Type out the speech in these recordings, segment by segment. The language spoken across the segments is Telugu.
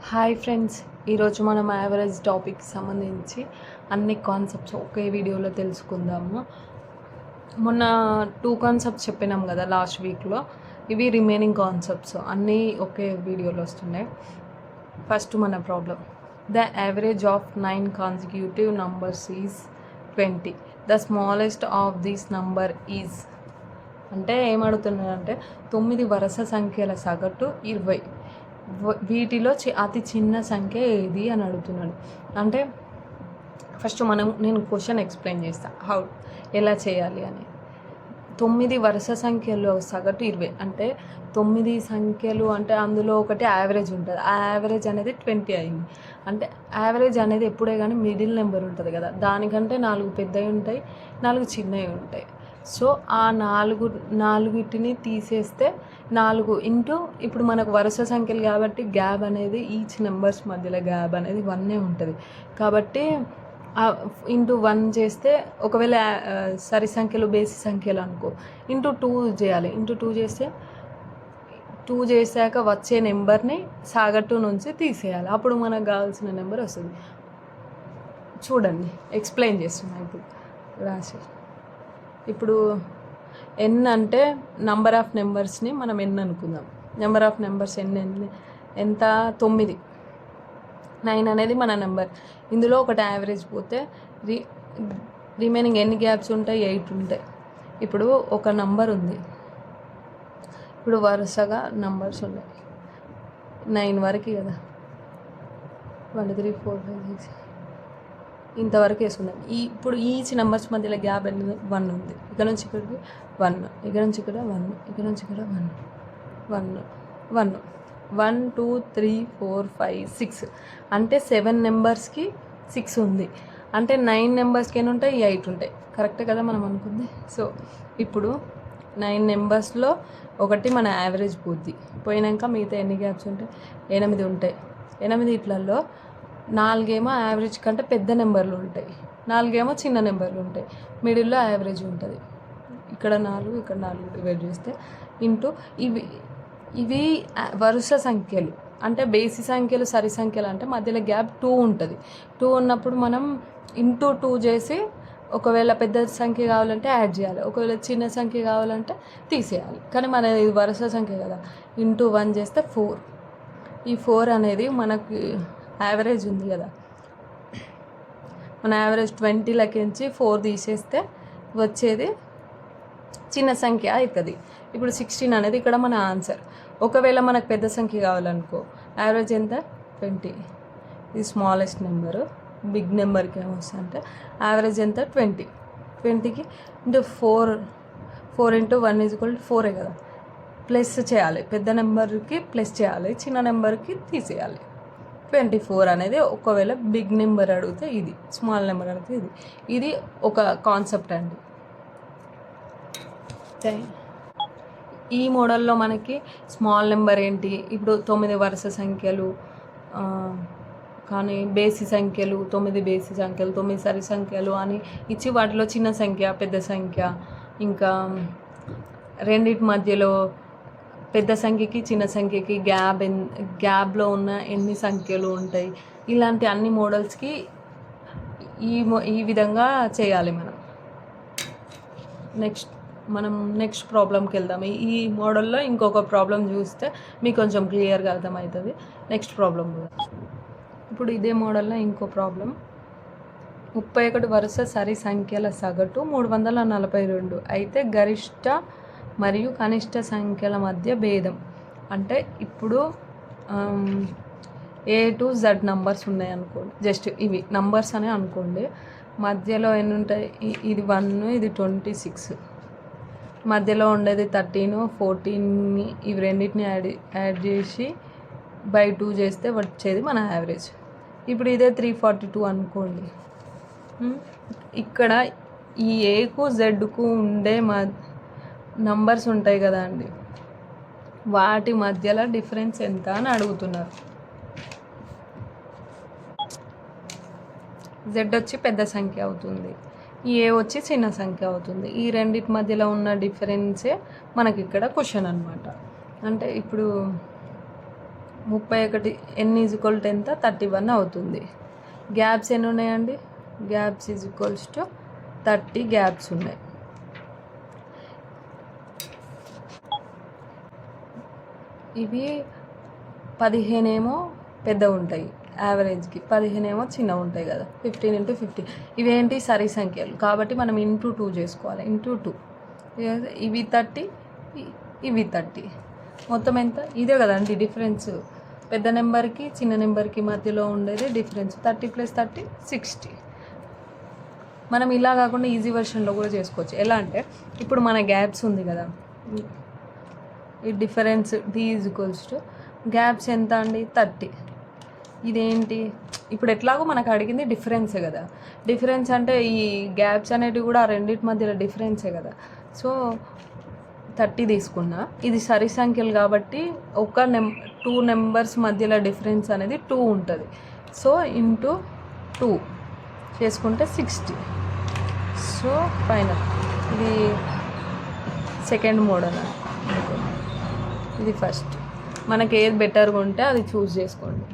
హాయ్ ఫ్రెండ్స్, ఈరోజు మనం యావరేజ్ టాపిక్కి సంబంధించి అన్ని కాన్సెప్ట్స్ ఒకే వీడియోలో తెలుసుకుందాము. మొన్న 2 కాన్సెప్ట్స్ చెప్పినాం కదా లాస్ట్ వీక్లో. ఇవి రిమైనింగ్ కాన్సెప్ట్స్ అన్నీ ఒకే వీడియోలో వస్తున్నాయి. ఫస్ట్ మన problem, the average of 9 consecutive numbers is 20. The smallest of this number is. అంటే ఏమడుగుతున్నాడంటే 9 వరుస సంఖ్యల సగటు 20. వీటిలో అతి చిన్న సంఖ్య ఏది అని అడుగుతున్నాడు. అంటే ఫస్ట్ నేను క్వశ్చన్ ఎక్స్ప్లెయిన్ చేస్తాను ఎలా చేయాలి అని. 9 వరుస సంఖ్యలో సగటు 20 అంటే 9 సంఖ్యలు అంటే అందులో ఒకటి యావరేజ్ ఉంటుంది. ఆ యావరేజ్ అనేది 20 అయింది. అంటే యావరేజ్ అనేది ఎప్పుడే కానీ మిడిల్ నెంబర్ ఉంటుంది కదా, దానికంటే 4 పెద్దవి ఉంటాయి, 4 చిన్నవి ఉంటాయి. సో ఆ నాలుగిటిని తీసేస్తే 4 ఇంటూ ఇప్పుడు మనకు వరుస సంఖ్యలు కాబట్టి గ్యాప్ అనేది ఈచ్ నెంబర్స్ మధ్యలో గ్యాప్ అనేది 1 ఉంటుంది. కాబట్టి ఇంటూ 1 చేస్తే ఒకవేళ సరి సంఖ్యలు బేసి సంఖ్యలు అనుకో ఇంటూ 2 చేయాలి. ఇంటూ 2 చేస్తే 2 చేశాక వచ్చే నెంబర్ని సగటు నుంచి తీసేయాలి. అప్పుడు మనకు కావాల్సిన నెంబర్ వస్తుంది. చూడండి, ఎక్స్ప్లెయిన్ చేస్తున్నా ఇప్పుడు రాసి. ఇప్పుడు ఎన్ అంటే నంబర్ ఆఫ్ నెంబర్స్ని మనం ఎన్ అనుకుందాం. నెంబర్ ఆఫ్ నెంబర్స్ ఎంత 9. 9 అనేది మన నెంబర్. ఇందులో ఒకటి యావరేజ్ పోతే రిమైనింగ్ ఎన్ని గ్యాప్స్ ఉంటాయి? 8 ఉంటాయి. ఇప్పుడు ఒక నంబర్ ఉంది, ఇప్పుడు వరుసగా నంబర్స్ ఉన్నాయి 9 వరకు కదా, 1 2 3 4 5 6 ఇంతవరకు వేసుకున్నాం. ఇప్పుడు ఈచ్ నెంబర్స్ మధ్యలో గ్యాప్ అనేది 1 ఉంది. ఇక్కడ నుంచి ఇక్కడికి 1, ఇక్కడ నుంచి ఇక్కడ 1, ఇక్కడ నుంచి ఇక్కడ 1 1 1 1 2 3 4 5 6 అంటే 7 నెంబర్స్కి 6 ఉంది. అంటే 9 నెంబర్స్కి ఎన్ని ఉంటాయి? 8 ఉంటాయి. కరెక్టే కదా మనం అనుకుంది. సో ఇప్పుడు 9 నెంబర్స్లో ఒకటి మన యావరేజ్ పోద్ది. పోయినాక మిగతా ఎన్ని గ్యాప్స్ ఉంటాయి? 8 ఉంటాయి. 8 ఇట్లలో 4 ఏమో యావరేజ్ కంటే పెద్ద నెంబర్లు ఉంటాయి, 4 ఏమో చిన్న నెంబర్లు ఉంటాయి, మిడిల్లో యావరేజ్ ఉంటుంది. ఇక్కడ 4, ఇక్కడ 4 డివైడ్ చేస్తే ఇంటూ ఇవి వరుస సంఖ్యలు. అంటే బేసి సంఖ్యలు సరి సంఖ్యలు అంటే మధ్యలో గ్యాప్ 2 ఉంటుంది. 2 ఉన్నప్పుడు మనం ఇంటూ 2 చేసి ఒకవేళ పెద్ద సంఖ్య కావాలంటే యాడ్ చేయాలి, ఒకవేళ చిన్న సంఖ్య కావాలంటే తీసేయాలి. కానీ మన ఇది వరుస సంఖ్య కదా, ఇంటూ 1 చేస్తే 4. ఈ 4 అనేది మనకి యావరేజ్ ఉంది కదా, మన యావరేజ్ 20 లెక్కించి 4 తీసేస్తే వచ్చేది చిన్న సంఖ్య అవుతుంది. ఇప్పుడు 16 అనేది ఇక్కడ మన ఆన్సర్. ఒకవేళ మనకు పెద్ద సంఖ్య కావాలనుకో, యావరేజ్ ఎంత? 20. ఇది స్మాలెస్ట్ నెంబరు. బిగ్ నెంబర్కి ఏమొస్తుంది అంటే యావరేజ్ ఎంత? 20. 20కి ఇంటూ 4 ఇంటూ 1 = 4 కదా, ప్లస్ చేయాలి. పెద్ద నెంబర్కి ప్లస్ చేయాలి, చిన్న నెంబర్కి తీసేయాలి. 24 అనేది ఒకవేళ బిగ్ నెంబర్ అడిగితే ఇది, స్మాల్ నెంబర్ అడిగితే ఇది ఒక కాన్సెప్ట్ అండి. ఈ మోడల్లో మనకి స్మాల్ నెంబర్ ఏంటి, ఇప్పుడు 9 వరుస సంఖ్యలు కానీ బేసి సంఖ్యలు 9 బేసి సంఖ్యలు, 9 సరి సంఖ్యలు అని ఇచ్చి వాటిలో చిన్న సంఖ్య పెద్ద సంఖ్య, ఇంకా రెండింటి మధ్యలో పెద్ద సంఖ్యకి చిన్న సంఖ్యకి గ్యాప్లో ఉన్న ఎన్ని సంఖ్యలు ఉంటాయి, ఇలాంటి అన్ని మోడల్స్కి ఈ విధంగా చేయాలి మనం. నెక్స్ట్ ప్రాబ్లంకి వెళ్దాం. ఈ మోడల్లో ఇంకొక ప్రాబ్లం చూస్తే మీకు కొంచెం క్లియర్గా అర్థమవుతుంది. నెక్స్ట్ ప్రాబ్లం కూడా ఇప్పుడు ఇదే మోడల్లో ఇంకో ప్రాబ్లం, 31 వరుస సరి సంఖ్యల సగటు 342 అయితే గరిష్ట మరియు కనిష్ట సంఖ్యల మధ్య భేదం. అంటే ఇప్పుడు A to Z నంబర్స్ ఉన్నాయి అనుకోండి, జస్ట్ ఇవి నంబర్స్ అనే అనుకోండి. మధ్యలో ఎన్ని ఉంటాయి? ఇది 1, ఇది 26, మధ్యలో ఉండేది 13, 14. ఇవి రెండింటిని యాడ్ చేసి బై 2 చేస్తే వచ్చేది మన యావరేజ్. ఇప్పుడు ఇదే 342 అనుకోండి. ఇక్కడ ఈ ఏకు జెడ్కు ఉండే నంబర్స్ ఉంటాయి కదా అండి, వాటి మధ్యలో డిఫరెన్స్ ఎంత అని అడుగుతున్నారు. జెడ్ వచ్చి పెద్ద సంఖ్య అవుతుంది, ఈ ఏ వచ్చి చిన్న సంఖ్య అవుతుంది. ఈ రెండింటి మధ్యలో ఉన్న డిఫరెన్సే మనకి ఇక్కడ క్వశ్చన్ అనమాట. అంటే ఇప్పుడు 31 n = ఎంత 31 అవుతుంది. గ్యాప్స్ ఎన్ని ఉన్నాయండి? గ్యాప్స్ = 30 గ్యాప్స్ ఉన్నాయి. ఇవి 15 ఏమో పెద్దగా ఉంటాయి యావరేజ్కి, 15 ఏమో చిన్నగా ఉంటాయి కదా. 15 × 50 ఇవేంటి సరి సంఖ్యలు కాబట్టి మనం ఇంటూ 2 చేసుకోవాలి. ఇంటూ 2 ఇవి 30 ఇవి 30 మొత్తం ఎంత? ఇదే కదండి డిఫరెన్స్. పెద్ద నెంబర్కి చిన్న నెంబర్కి మధ్యలో ఉండేది డిఫరెన్స్. 30 + 30 60. మనం ఇలా కాకుండా ఈజీ వెర్షన్లో కూడా చేసుకోవచ్చు. ఎలా అంటే ఇప్పుడు మన గ్యాప్స్ ఉంది కదా, ఈ డిఫరెన్స్ d = గ్యాప్స్ ఎంత అండి 30. ఇదేంటి ఇప్పుడు ఎట్లాగో మనకు అడిగింది డిఫరెన్సే కదా. డిఫరెన్స్ అంటే ఈ గ్యాప్స్ అనేటివి కూడా ఆ రెండింటి మధ్యలో డిఫరెన్సే కదా. సో 30 తీసుకున్నా. ఇది సరి సంఖ్యలు కాబట్టి ఒక 2 నెంబర్స్ మధ్యలో డిఫరెన్స్ అనేది 2 ఉంటుంది. సో ఇంటూ 2 చేసుకుంటే 60. సో ఫైనల్ ఇది సెకండ్ మోడల్, ఇది ఫస్ట్. మనకి ఏది బెటర్గా ఉంటే అది చూస్ చేసుకోండి.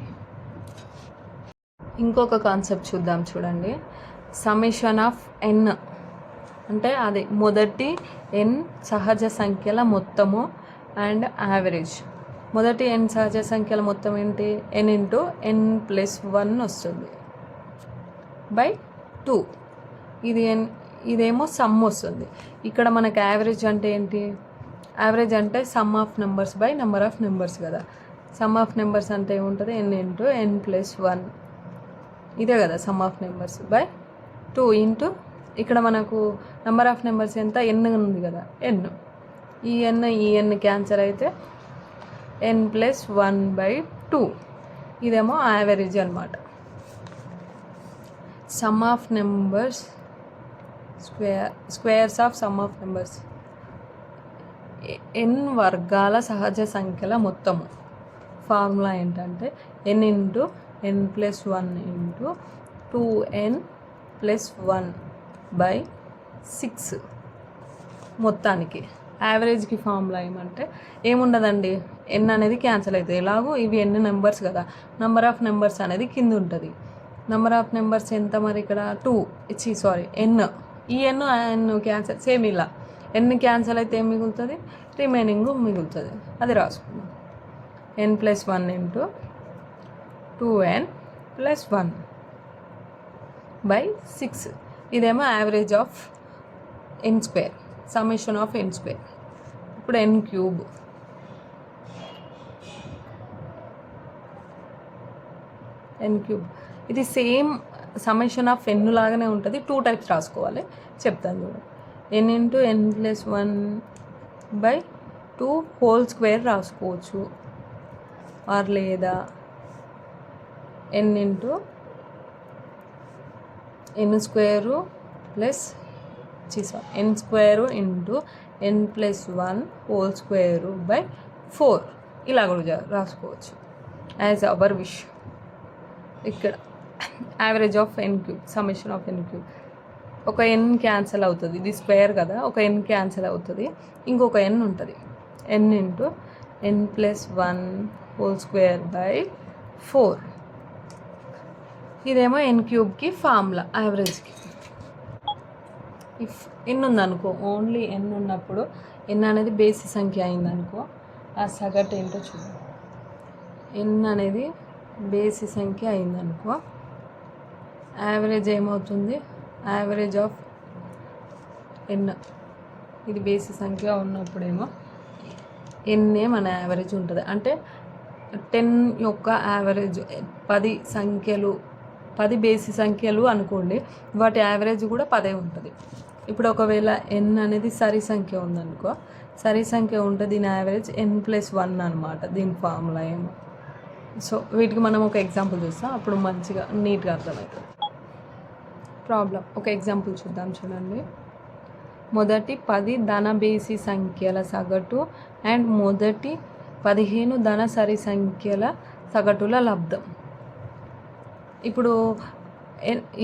ఇంకొక కాన్సెప్ట్ చూద్దాం చూడండి. సమ్మేషన్ ఆఫ్ n అంటే అది మొదటి n సహజ సంఖ్యల మొత్తము అండ్ యావరేజ్. మొదటి n సహజ సంఖ్యల మొత్తం ఏంటి? n × n+1 వస్తుంది బై 2. ఇదేమో సమ్ వస్తుంది. ఇక్కడ మనకు యావరేజ్ అంటే ఏంటి? యావరేజ్ అంటే some of numbers by number of numbers కదా. సమ్ ఆఫ్ నెంబర్స్ అంటే ఏముంటుంది? n × n+1 ఇదే కదా some of numbers by 2 into ఇక్కడ మనకు నెంబర్ ఆఫ్ నెంబర్స్ ఎంత? n ఉంది కదా, n. ఈ n క్యాన్సల్ అయితే n+1/2. ఇదేమో యావరేజ్ అనమాట. Some of numbers squares of some of numbers n వర్గాల సహజ సంఖ్యల మొత్తము. ఫార్ములా ఏంటంటే n × n+1 × 2n+1/6 మొత్తానికి. యావరేజ్కి ఫార్ములా ఏమంటే ఏముండదండి, n అనేది క్యాన్సిల్ అవుతుంది. ఎలాగో ఇవి n నెంబర్స్ కదా, నెంబర్ ఆఫ్ నెంబర్స్ అనేది కింద ఉంటుంది. నెంబర్ ఆఫ్ నెంబర్స్ ఎంత మరి? ఇక్కడ 2 n. ఈ n క్యాన్సిల్ సేమ్ ఇలా n క్యాన్సిల్ అయితే ఏం మిగులుతుంది? రిమైనింగ్ మిగులుతుంది. అది రాసుకుందాం. n+1 × 2n+1/6. ఇదేమో average of n², summation of n². ఇప్పుడు n³ ఇది సేమ్ సమ్మేషన్ ఆఫ్ n లాగానే ఉంటుంది. 2 టైప్స్ రాసుకోవాలి, చెప్తాను చూడండి. n × n+1/2 హోల్ స్క్వేర్ రాసుకోవచ్చు, ఆర్ లేదా n × n² n² హోల్ స్క్వేర్/4 ఇలా కూడా రాసుకోవచ్చు యాజ్ అవర్ విష్. ఇక్కడ average of n³ summation of n³. ఒక n క్యాన్సిల్ అవుతుంది, ఇది స్క్వేర్ కదా, ఒక n క్యాన్సిల్ అవుతుంది, ఇంకొక n ఉంటుంది. n × n+1 whole square. ఇదేమో n³ ఫార్ములా యావరేజ్కి. ఇఫ్ n ఉందనుకో, ఓన్లీ n ఉన్నప్పుడు n అనేది బేసి సంఖ్య అయిందనుకో, ఆ సగటు ఏంటో చూద్దాం. n అనేది బేసి సంఖ్య అయిందనుకో, యావరేజ్ ఏమవుతుంది? యావరేజ్ ఆఫ్ n ఇది బేసి సంఖ్య ఉన్నప్పుడేమో n మన యావరేజ్ ఉంటుంది. అంటే 10 యొక్క యావరేజ్ 10 బేసి సంఖ్యలు అనుకోండి, వాటి యావరేజ్ కూడా 10 ఉంటుంది. ఇప్పుడు ఒకవేళ n అనేది సరి సంఖ్య ఉందనుకో, సరి సంఖ్య ఉంటే దీని యావరేజ్ n+1 అనమాట. దీని ఫార్ములా ఏమో. సో వీటికి మనం ఒక ఎగ్జాంపుల్ చూస్తాం, అప్పుడు మంచిగా నీట్గా అర్థమవుతుంది ప్రాబ్లం. ఒక ఎగ్జాంపుల్ చూద్దాం చూడండి. మొదటి 10 ధన బేసి సంఖ్యల సగటు అండ్ మొదటి 15 ధన సరి సంఖ్యల సగటుల లబ్ధం. ఇప్పుడు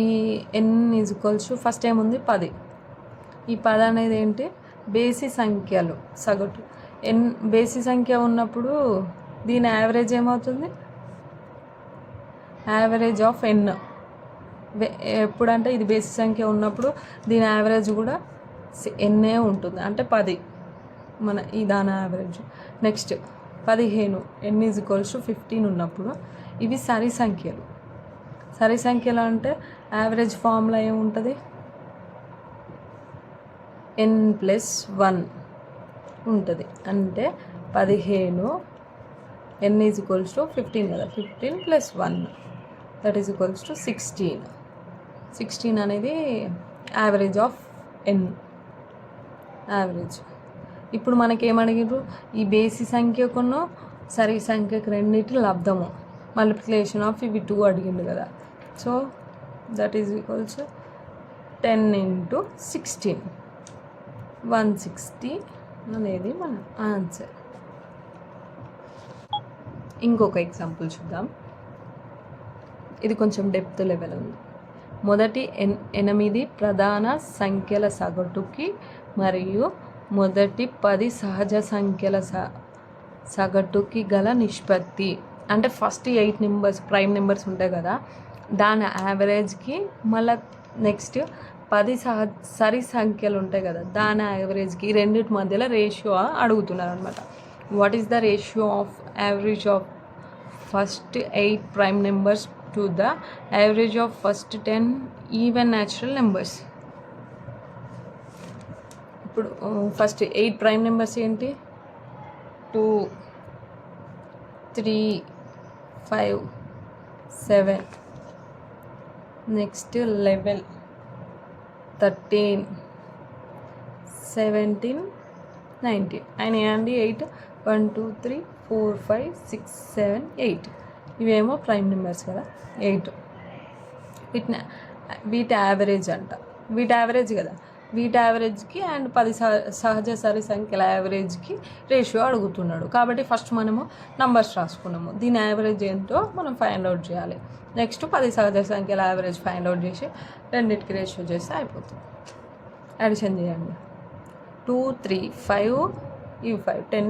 ఈ n = ఫస్ట్ ఏముంది? 10. ఈ 10 అనేది ఏంటి? బేసి సంఖ్యలు సగటు. n బేసి సంఖ్య ఉన్నప్పుడు దీని యావరేజ్ ఏమవుతుంది? యావరేజ్ ఆఫ్ ఎన్. ఎప్పుడంటే ఇది బేసి సంఖ్య ఉన్నప్పుడు దీని యావరేజ్ కూడా ఎన్నే ఉంటుంది, అంటే 10 ఈ దాని average. Next 15 n is equals to 15 ఉన్నప్పుడు ఇవి సరి సంఖ్యలు. సరి సంఖ్యలు అంటే యావరేజ్ ఫార్ములా ఏముంటుంది? n+1 ఉంటుంది. అంటే 15 n ఈజ్ ఈక్వల్స్ టు 15 కదా, 15 + 1 దట్ ఈజ్ ఈక్వల్స్ టు 16. 16 అనేది యావరేజ్ ఆఫ్ ఎన్, యావరేజ్. ఇప్పుడు మనకేమడిగారు? ఈ బేసి సంఖ్యకును సరి సంఖ్యకు రెండింటి లబ్ధము, మల్టిప్లికేషన్ ఆఫ్ ఇవి 2 అడిగిండు కదా. సో దట్ ఈజ్ ఈక్వల్స్ 10 × 16, 160 అనేది మన ఆన్సర్. ఇంకొక ఎగ్జాంపుల్ చూద్దాం. ఇది కొంచెం డెప్త్ లెవెల్ ఉంది. మొదటి 8 ప్రధాన సంఖ్యల సగటుకి మరియు మొదటి 10 సహజ సంఖ్యల సగటుకి గల నిష్పత్తి. అంటే ఫస్ట్ 8 నెంబర్స్ ప్రైమ్ నెంబర్స్ ఉంటాయి కదా, దాని యావరేజ్కి మళ్ళీ నెక్స్ట్ 10 సరి సంఖ్యలు ఉంటాయి కదా, దాని యావరేజ్కి రెండింటి మధ్యలో రేషియో అడుగుతున్నారు అనమాట. What is the ratio of average of first 8 prime numbers to the average of first 10 even natural numbers. ఇప్పుడు ఫస్ట్ 8 ప్రైమ్ నెంబర్స్ ఏంటి? 2, 3, 5, 7, నెక్స్ట్ 11, 13, 17, 19 అయినాయండి. 8, 1, 2, 3, 4, 5, 6, 7, 8 ఇవేమో ప్రైమ్ నెంబర్స్ కదా, 8. వీటి యావరేజ్ అంట, వీటి యావరేజ్ కదా, వీటి యావరేజ్కి అండ్ 10 సహజ సరి సంఖ్యల యావరేజ్కి రేషియో అడుగుతున్నాడు. కాబట్టి ఫస్ట్ మనము నంబర్స్ రాసుకున్నాము, దీని యావరేజ్ ఏంటో మనం ఫైండ్ అవుట్ చేయాలి. నెక్స్ట్ 10 సహజ సంఖ్యల యావరేజ్ ఫైండ్ అవుట్ చేసి రెండింటికి రేషియో చేస్తే అయిపోతుంది. అడిషన్ చేయండి. 2, 3, 5 ఇవి 5, 10,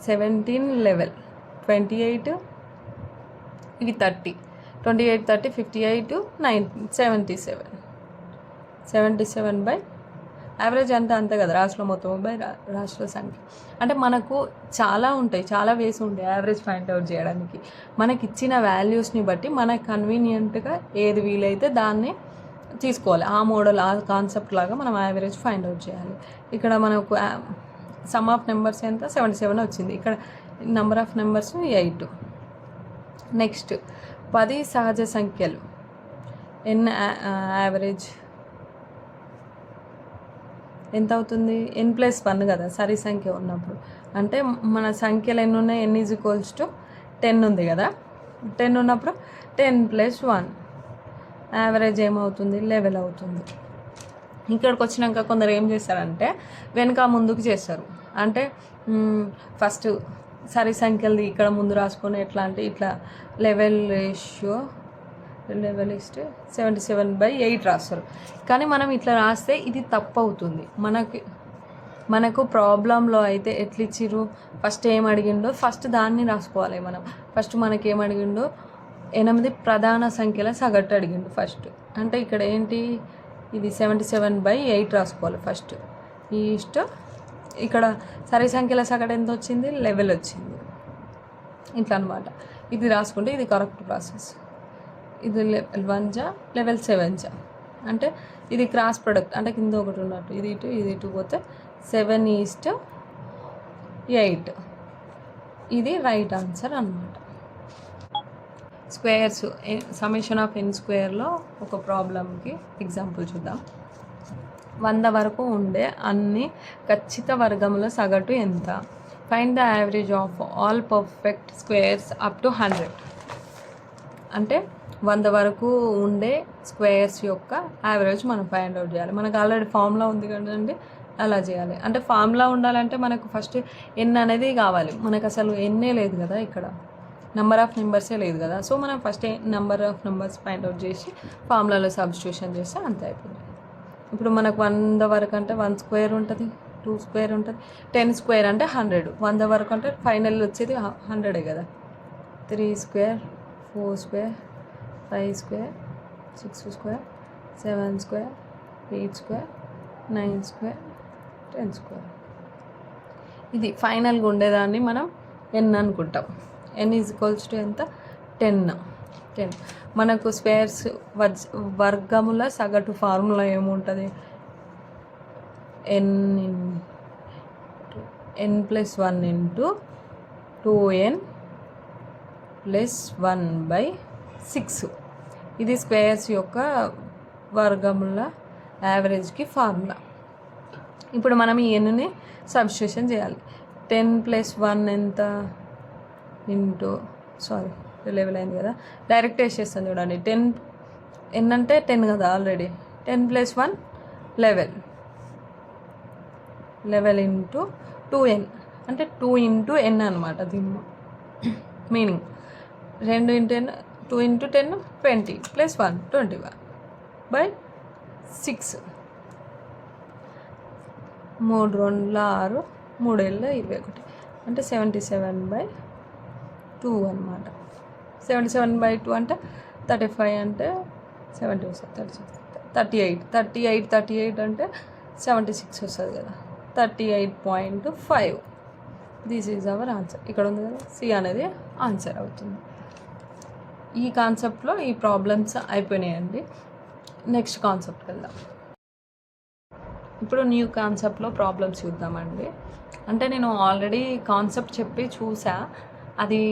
17, 11, 28 ఇవి 30, 28, 30, 58, 77. 77 బై యావరేజ్ అంతే కదా, రాశిలో మొత్తం బై రాశిలో సంఖ్య. అంటే మనకు చాలా ఉంటాయి, చాలా వేసి ఉంటాయి యావరేజ్ ఫైండ్ అవుట్ చేయడానికి. మనకి ఇచ్చిన వాల్యూస్ని బట్టి మనకు కన్వీనియంట్గా ఏది వీలైతే దాన్ని తీసుకోవాలి. ఆ మోడల్, ఆ కాన్సెప్ట్ లాగా మనం యావరేజ్ ఫైండ్ అవుట్ చేయాలి. ఇక్కడ మనకు సమ్ ఆఫ్ నెంబర్స్ ఎంత? 77 వచ్చింది. ఇక్కడ నెంబర్ ఆఫ్ నెంబర్స్ 8. నెక్స్ట్ 10 సహజ సంఖ్యలు ఎన్ యావరేజ్ ఎంత అవుతుంది? n+1 కదా సరి సంఖ్య ఉన్నప్పుడు. అంటే మన సంఖ్యలు ఎన్ని ఉన్నాయి? n ఈజ్ ఈక్వల్స్ టు 10 ఉంది కదా, 10 ఉన్నప్పుడు 10+1 యావరేజ్ ఏమవుతుంది? 11 అవుతుంది. ఇక్కడికి వచ్చినాక కొందరు ఏం చేస్తారంటే వెనక ముందుకు చేస్తారు. అంటే ఫస్ట్ సరి సంఖ్యలది ఇక్కడ ముందు రాసుకొని ఎట్లా అంటే ఇట్లా 11:77/8 రాస్తారు. కానీ మనం ఇట్లా రాస్తే ఇది తప్పు అవుతుంది. మనకు ప్రాబ్లంలో అయితే ఎట్లా ఇచ్చిర్రు? ఫస్ట్ ఏం అడిగిండో ఫస్ట్ దాన్ని రాసుకోవాలి మనం. ఫస్ట్ మనకి ఏం అడిగిండో 8 ప్రధాన సంఖ్యల సగటు అడిగిండు ఫస్ట్. అంటే ఇక్కడ ఏంటి? ఇది 77/8 రాసుకోవాలి ఫస్ట్. ఇక్కడ సరి సంఖ్యల సగటు ఎంత వచ్చింది? 11 వచ్చింది. ఇట్లా అనమాట. ఇది రాసుకుంటే ఇది కరెక్ట్ ప్రాసెస్. ఇది 11 లెవెల్ 7 అంటే ఇది క్రాస్ ప్రొడక్ట్, అంటే కింద ఒకటి ఉన్నట్టు ఇది ఇటు పోతే 7:8. ఇది రైట్ ఆన్సర్ అన్నమాట. స్క్వేర్స్ సమ్మేషన్ ఆఫ్ n స్క్వేర్లో ఒక ప్రాబ్లంకి ఎగ్జాంపుల్ చూద్దాం. 100 వరకు ఉండే అన్ని ఖచ్చిత వర్గముల సగటు ఎంత? Find the average of all perfect squares up to 100. అంటే 100 వరకు ఉండే స్క్వేర్స్ యొక్క యావరేజ్ మనం ఫైండ్ అవుట్ చేయాలి. మనకు ఆల్రెడీ ఫార్ములా ఉంది కదండి, అలా చేయాలి. అంటే ఫార్ములా ఉండాలంటే మనకు ఫస్ట్ n అనేది కావాలి. మనకు అసలు ఎన్నే లేదు కదా, ఇక్కడ నెంబర్ ఆఫ్ నెంబర్సే లేదు కదా. సో మనం first number of numbers find out చేసి ఫార్ములాలో సబ్స్టిట్యూషన్ చేస్తే అంతే అయిపోయింది. ఇప్పుడు మనకు 100 వరకు అంటే 1 స్క్వేర్ ఉంటుంది, 2 స్క్వేర్ ఉంటుంది, 10 స్క్వేర్ అంటే 100, 100 వరకు అంటే ఫైనల్ వచ్చేది 100 కదా. 3 square, 4 square, 5 square, 6 square, 7 square, 8 square, 9 square, 10 square. ఇది ఫైనల్గా ఉండేదాన్ని మనం n అనుకుంటాం. n ఈజ్ ఈక్వల్స్ టు ఎంత? 10. మనకు స్క్వేర్స్ వర్గముల సగటు ఫార్ములా ఏముంటుంది? n plus 1 into 2n plus 1/6. ఇది స్క్వేర్స్ యొక్క వర్గముల యావరేజ్కి ఫార్ములా. ఇప్పుడు మనం ఈ ఎన్ని సబ్స్టిట్యూషన్ చేయాలి. 10 ప్లస్ 1 ఎంత? ఇంటూ లెవెల్ అయింది కదా, డైరెక్ట్ వేసేస్తాను చూడండి. 10 n అంటే 10 కదా ఆల్రెడీ. 10 ప్లస్ 1 11 ఇంటూ 2n అంటే 2 ఇంటూ n అనమాట. దీని meaning 2 into n, 2 into 10 20 plus 1 21/6. 3 2 6, 3 21 అంటే 77/2 అనమాట. 77/2 అంటే 35 అంటే 70 వస్తుంది, 38 అంటే 76 వస్తుంది కదా, 38.5. This is our answer. ఇక్కడ ఉంది కదా, సి అనేది ఆన్సర్ అవుతుంది. ఈ కాన్సెప్ట్లో ఈ ప్రాబ్లమ్స్ అయిపోయినాయండి. నెక్స్ట్ కాన్సెప్ట్కి వెళ్దాం. ఇప్పుడు న్యూ కాన్సెప్ట్లో ప్రాబ్లమ్స్ చూద్దామండి. అంటే నేను ఆల్రెడీ కాన్సెప్ట్ చెప్పి చూసా, అది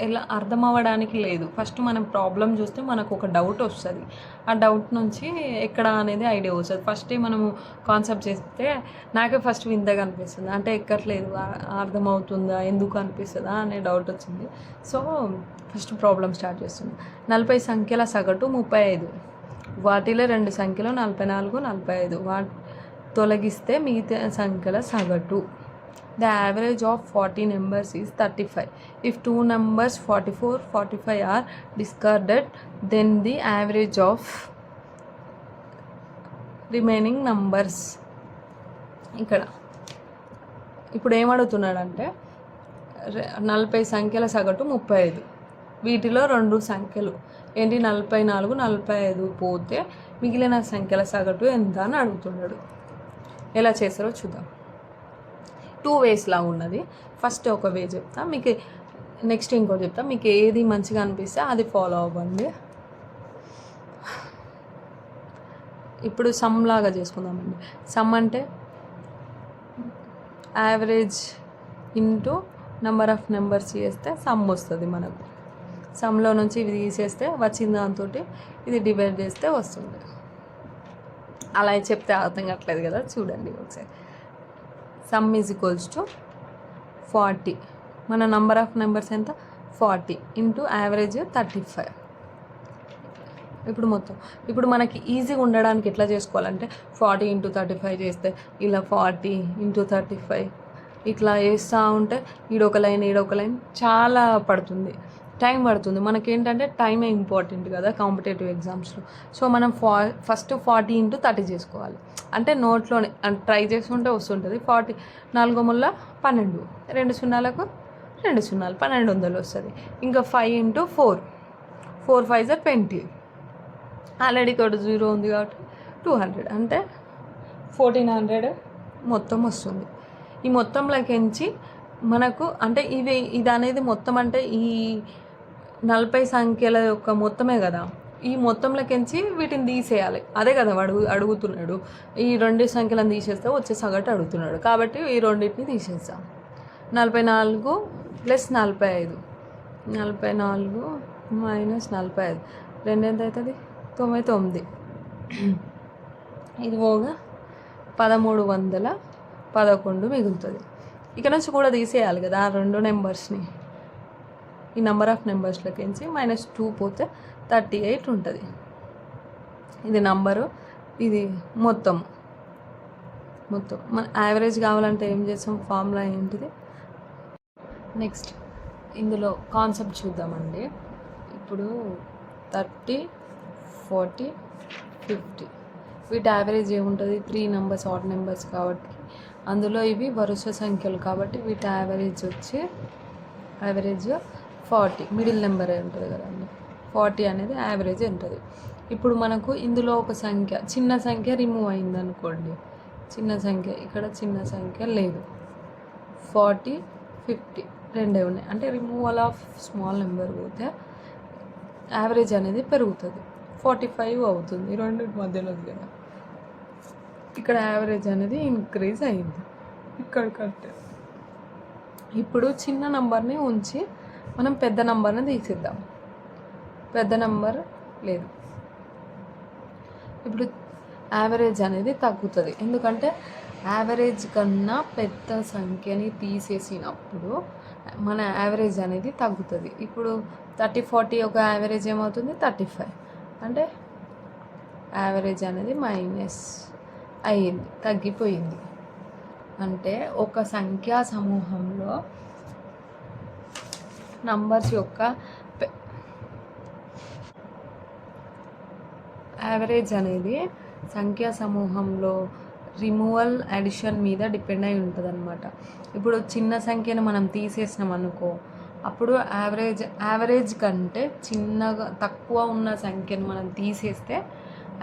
ఎలా అర్థం అవ్వడానికి లేదు. ఫస్ట్ మనం ప్రాబ్లం చూస్తే మనకు ఒక డౌట్ వస్తుంది. ఆ డౌట్ నుంచి ఎక్కడ అనేది ఐడియా వస్తుంది. ఫస్టే మనము కాన్సెప్ట్ చేస్తే నాకే ఫస్ట్ వింతగా అనిపిస్తుంది, అంటే ఎక్కట్లేదు, అర్థమవుతుందా, ఎందుకు అనిపిస్తుందా అనే డౌట్ వచ్చింది. సో ఫస్ట్ ప్రాబ్లం స్టార్ట్ చేస్తుంది. 40 సంఖ్యల సగటు 35, వాటిలో 2 సంఖ్యలు 44, 45 తొలగిస్తే మిగతా సంఖ్యల సగటు. The average of 40 numbers is 35. If 2 numbers 44, 45 are discarded, then the average of remaining numbers. ఇక్కడ ఇప్పుడు ఏమడుగుతున్నాడంటే 40 సంఖ్యల సగటు 35, వీటిలో 2 సంఖ్యలు ఏంటి 44, 45 పోతే మిగిలిన సంఖ్యల సగటు ఎంత అని అడుగుతున్నాడు. ఎలా చేస్తారో చూద్దాం. 2 ways లా ఉన్నది. ఫస్ట్ ఒక వే చెప్తా, మీకు నెక్స్ట్ ఇంకోటి చెప్తా. మీకు ఏది మంచిగా అనిపిస్తే అది ఫాలో అవ్వండి. ఇప్పుడు సమ్ లాగా చేసుకుందామండి. సమ్ అంటే average into number of numbers చేస్తే సమ్ వస్తుంది మనకు. సమ్లో నుంచి ఇవి తీసేస్తే వచ్చిన దాంతో ఇది డివైడ్ చేస్తే వస్తుంది. అలా చెప్తే అర్థం కావట్లేదు కదా, చూడండి ఒకసారి. Some is equals to 40. మన నంబర్ ఆఫ్ నెంబర్స్ ఎంత? 40 ఇంటూ యావరేజ్ 35. ఇప్పుడు మనకి ఈజీగా ఉండడానికి ఎట్లా చేసుకోవాలంటే 40 ఇంటూ 35 చేస్తే ఇలా 40 ఇంటూ 35 ఇట్లా వేస్తూ ఉంటే ఈడొక లైన్ ఈడొక లైన్ చాలా టైం పడుతుంది. మనకేంటంటే టైమే ఇంపార్టెంట్ కదా కాంపిటేటివ్ ఎగ్జామ్స్లో. సో మనం ఫస్ట్ 40 ఇంటూ 30 చేసుకోవాలి. అంటే నోట్లోనే ట్రై చేస్తుంటే వస్తుంటుంది. 40 4 ముళ్ళ 12, 2 సున్నాలకు 2 సున్నాలు 1200 వస్తుంది. ఇంకా 5 ఇంటూ 4, 4 5 20. ఆల్రెడీ ఇక్కడ 0 ఉంది కాబట్టి 200 అంటే 1400 మొత్తం వస్తుంది. ఈ మొత్తంలోకించి మనకు అంటే ఇది అనేది మొత్తం అంటే ఈ 40 సంఖ్యల యొక్క మొత్తమే కదా. ఈ మొత్తంలోకించి వీటిని తీసేయాలి. అదే కదా వాడు అడుగుతున్నాడు. ఈ 2 సంఖ్యలను తీసేస్తే వచ్చే సగటు అడుగుతున్నాడు కాబట్టి ఈ రెండింటిని తీసేస్తాం. 44 ప్లస్ 45, 44 మైనస్ 45 2 ఎంత అవుతుంది? 99. ఇది పోగా 1311 మిగులుతుంది. ఇక్కడ నుంచి కూడా తీసేయాలి కదా ఆ 2 నెంబర్స్ని. ఈ నెంబర్ ఆఫ్ నెంబర్స్లోకించి -2 పోతే 38 ఉంటుంది. ఇది నంబరు, ఇది మొత్తం మన యావరేజ్ కావాలంటే ఏం చేస్తాం? ఫార్ములా ఏంటిది? నెక్స్ట్ ఇందులో కాన్సెప్ట్ చూద్దామండి. ఇప్పుడు 30, 40, 50 వీటి యావరేజ్ ఏముంటుంది? 3 నెంబర్స్ ఆడ్ నెంబర్స్ కాబట్టి అందులో ఇవి వరుస సంఖ్యలు కాబట్టి వీటి యావరేజ్ వచ్చి యావరేజ్ 40, మిడిల్ నెంబర్ ఉంటుంది కదండి, 40 అనేది యావరేజ్ ఉంటుంది. ఇప్పుడు మనకు ఇందులో ఒక సంఖ్య, చిన్న సంఖ్య రిమూవ్ అయింది అనుకోండి, చిన్న సంఖ్య ఇక్కడ చిన్న సంఖ్య లేదు, 40, 50 రెండే ఉన్నాయి, అంటే రిమూవల్ ఆఫ్ స్మాల్ నెంబర్ పోతే యావరేజ్ అనేది పెరుగుతుంది, 45 అవుతుంది. ఈ రెండింటి మధ్యలో కదా, ఇక్కడ యావరేజ్ అనేది ఇంక్రీజ్ అయింది ఇక్కడ కంటే. ఇప్పుడు చిన్న నెంబర్ని ఉంచి మనం పెద్ద నెంబర్ని తీసిద్దాం. పెద్ద నెంబర్ లేదు, ఇప్పుడు యావరేజ్ అనేది తగ్గుతుంది, ఎందుకంటే యావరేజ్ కన్నా పెద్ద సంఖ్యని తీసేసినప్పుడు మన యావరేజ్ అనేది తగ్గుతుంది. ఇప్పుడు 30, 40 ఒక యావరేజ్ ఏమవుతుంది 35, అంటే యావరేజ్ అనేది మైనస్ అయ్యింది, తగ్గిపోయింది. అంటే ఒక సంఖ్యా సమూహంలో నంబర్స్ యొక్క యావరేజ్ అనేది సంఖ్యా సమూహంలో రిమూవల్ అడిషన్ మీద డిపెండ్ అయి ఉంటుంది అనమాట. ఇప్పుడు చిన్న సంఖ్యను మనం తీసేసినాం అనుకో, అప్పుడు యావరేజ్ కంటే చిన్నగా తక్కువ ఉన్న సంఖ్యను మనం తీసేస్తే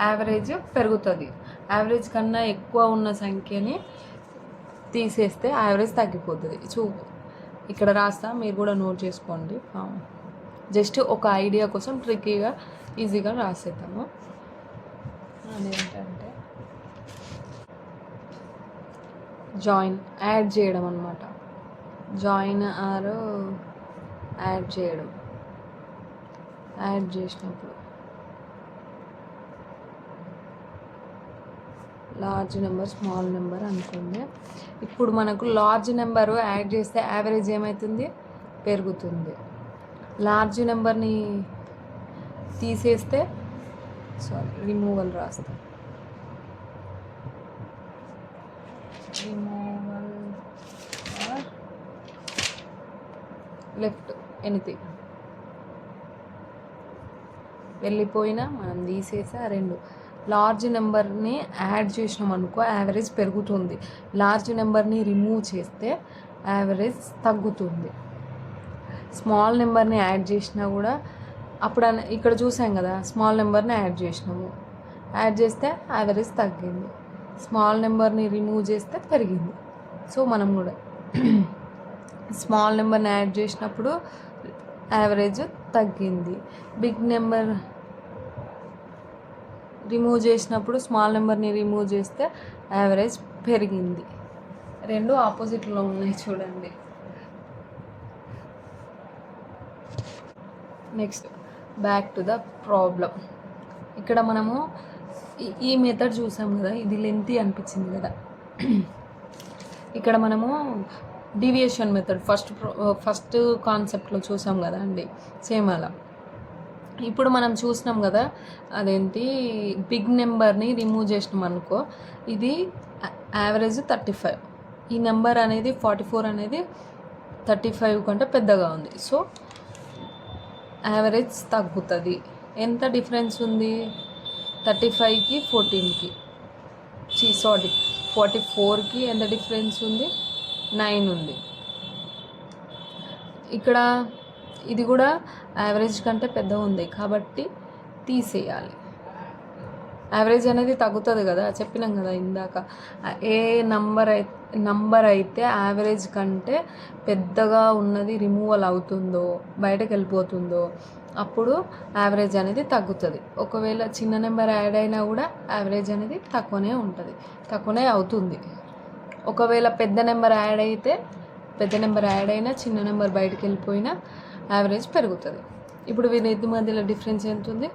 యావరేజ్ పెరుగుతుంది, యావరేజ్ కన్నా ఎక్కువ ఉన్న సంఖ్యని తీసేస్తే యావరేజ్ తగ్గిపోతుంది. ఇక్కడ రాస్తా, మీరు కూడా నోట్ చేసుకోండి. జస్ట్ ఒక ఐడియా కోసం ట్రిక్కీగా ఈజీగా రాసేద్దాము. అదేంటంటే జాయిన్, యాడ్ చేయడం అనమాట. జాయిన్ ఆర్ యాడ్ చేయడం, యాడ్ చేసినప్పుడు లార్జ్ నెంబర్ స్మాల్ నెంబర్ అనుకోండి. ఇప్పుడు మనకు లార్జ్ నెంబరు యాడ్ చేస్తే యావరేజ్ ఏమవుతుంది పెరుగుతుంది, లార్జ్ నెంబర్ని తీసేస్తే రిమూవల్ రాస్తాం, రిమూవల్ ఆర్ లెఫ్ట్ ఎనీథింగ్, వెళ్ళిపోయినా మనం తీసేసా రెండు. లార్జ్ నెంబర్ని యాడ్ చేసినాం అనుకో యావరేజ్ పెరుగుతుంది, లార్జ్ నెంబర్ని రిమూవ్ చేస్తే యావరేజ్ తగ్గుతుంది. స్మాల్ నెంబర్ని యాడ్ చేసినా కూడా అప్పుడు ఇక్కడ చూసాం కదా, స్మాల్ నెంబర్ని యాడ్ చేసినాము, యాడ్ చేస్తే యావరేజ్ తగ్గింది, స్మాల్ నెంబర్ని రిమూవ్ చేస్తే పెరిగింది. సో మనం కూడా స్మాల్ నెంబర్ని యాడ్ చేసినప్పుడు యావరేజ్ తగ్గింది, బిగ్ నెంబర్ రిమూవ్ చేసినప్పుడు స్మాల్ నెంబర్ని రిమూవ్ చేస్తే యావరేజ్ పెరిగింది. రెండు ఆపోజిట్లో ఉన్నాయి చూడండి. Next back to the problem. ఇక్కడ మనము ఈ మెథడ్ చూసాం కదా, ఇది లెంతీ అనిపించింది కదా. ఇక్కడ మనము డీవియేషన్ మెథడ్ ఫస్ట్ కాన్సెప్ట్లో చూసాం కదా అండి, సేమ్ అలా. ఇప్పుడు మనం చూసినాం కదా, అదేంటి బిగ్ నెంబర్ని రిమూవ్ చేసినాం అనుకో, ఇది యావరేజ్ 35, ఈ నెంబర్ అనేది 44 అనేది 35 కంటే పెద్దగా ఉంది, సో యావరేజ్ తగ్గుతుంది. ఎంత డిఫరెన్స్ ఉంది 35కి 14కి, 44కి ఎంత డిఫరెన్స్ ఉంది 9 ఉంది. ఇక్కడ ఇది కూడా యావరేజ్ కంటే పెద్దగా ఉంది కాబట్టి తీసేయాలి, యావరేజ్ అనేది తగ్గుతుంది కదా, చెప్పినాం కదా ఇందాక. ఏ నంబర్ అయితే యావరేజ్ కంటే పెద్దగా ఉన్నది రిమూవల్ అవుతుందో బయటకు వెళ్ళిపోతుందో అప్పుడు యావరేజ్ అనేది తగ్గుతుంది. ఒకవేళ చిన్న నెంబర్ యాడ్ అయినా కూడా యావరేజ్ అనేది తక్కువనే ఉంటుంది, తక్కువనే అవుతుంది. ఒకవేళ పెద్ద నెంబర్ యాడ్ అయినా చిన్న నెంబర్ బయటకు వెళ్ళిపోయినా యావరేజ్ పెరుగుతుంది. ఇప్పుడు వీళ్ళిద్దరి మధ్యలో డిఫరెన్స్ ఎంత ఉంది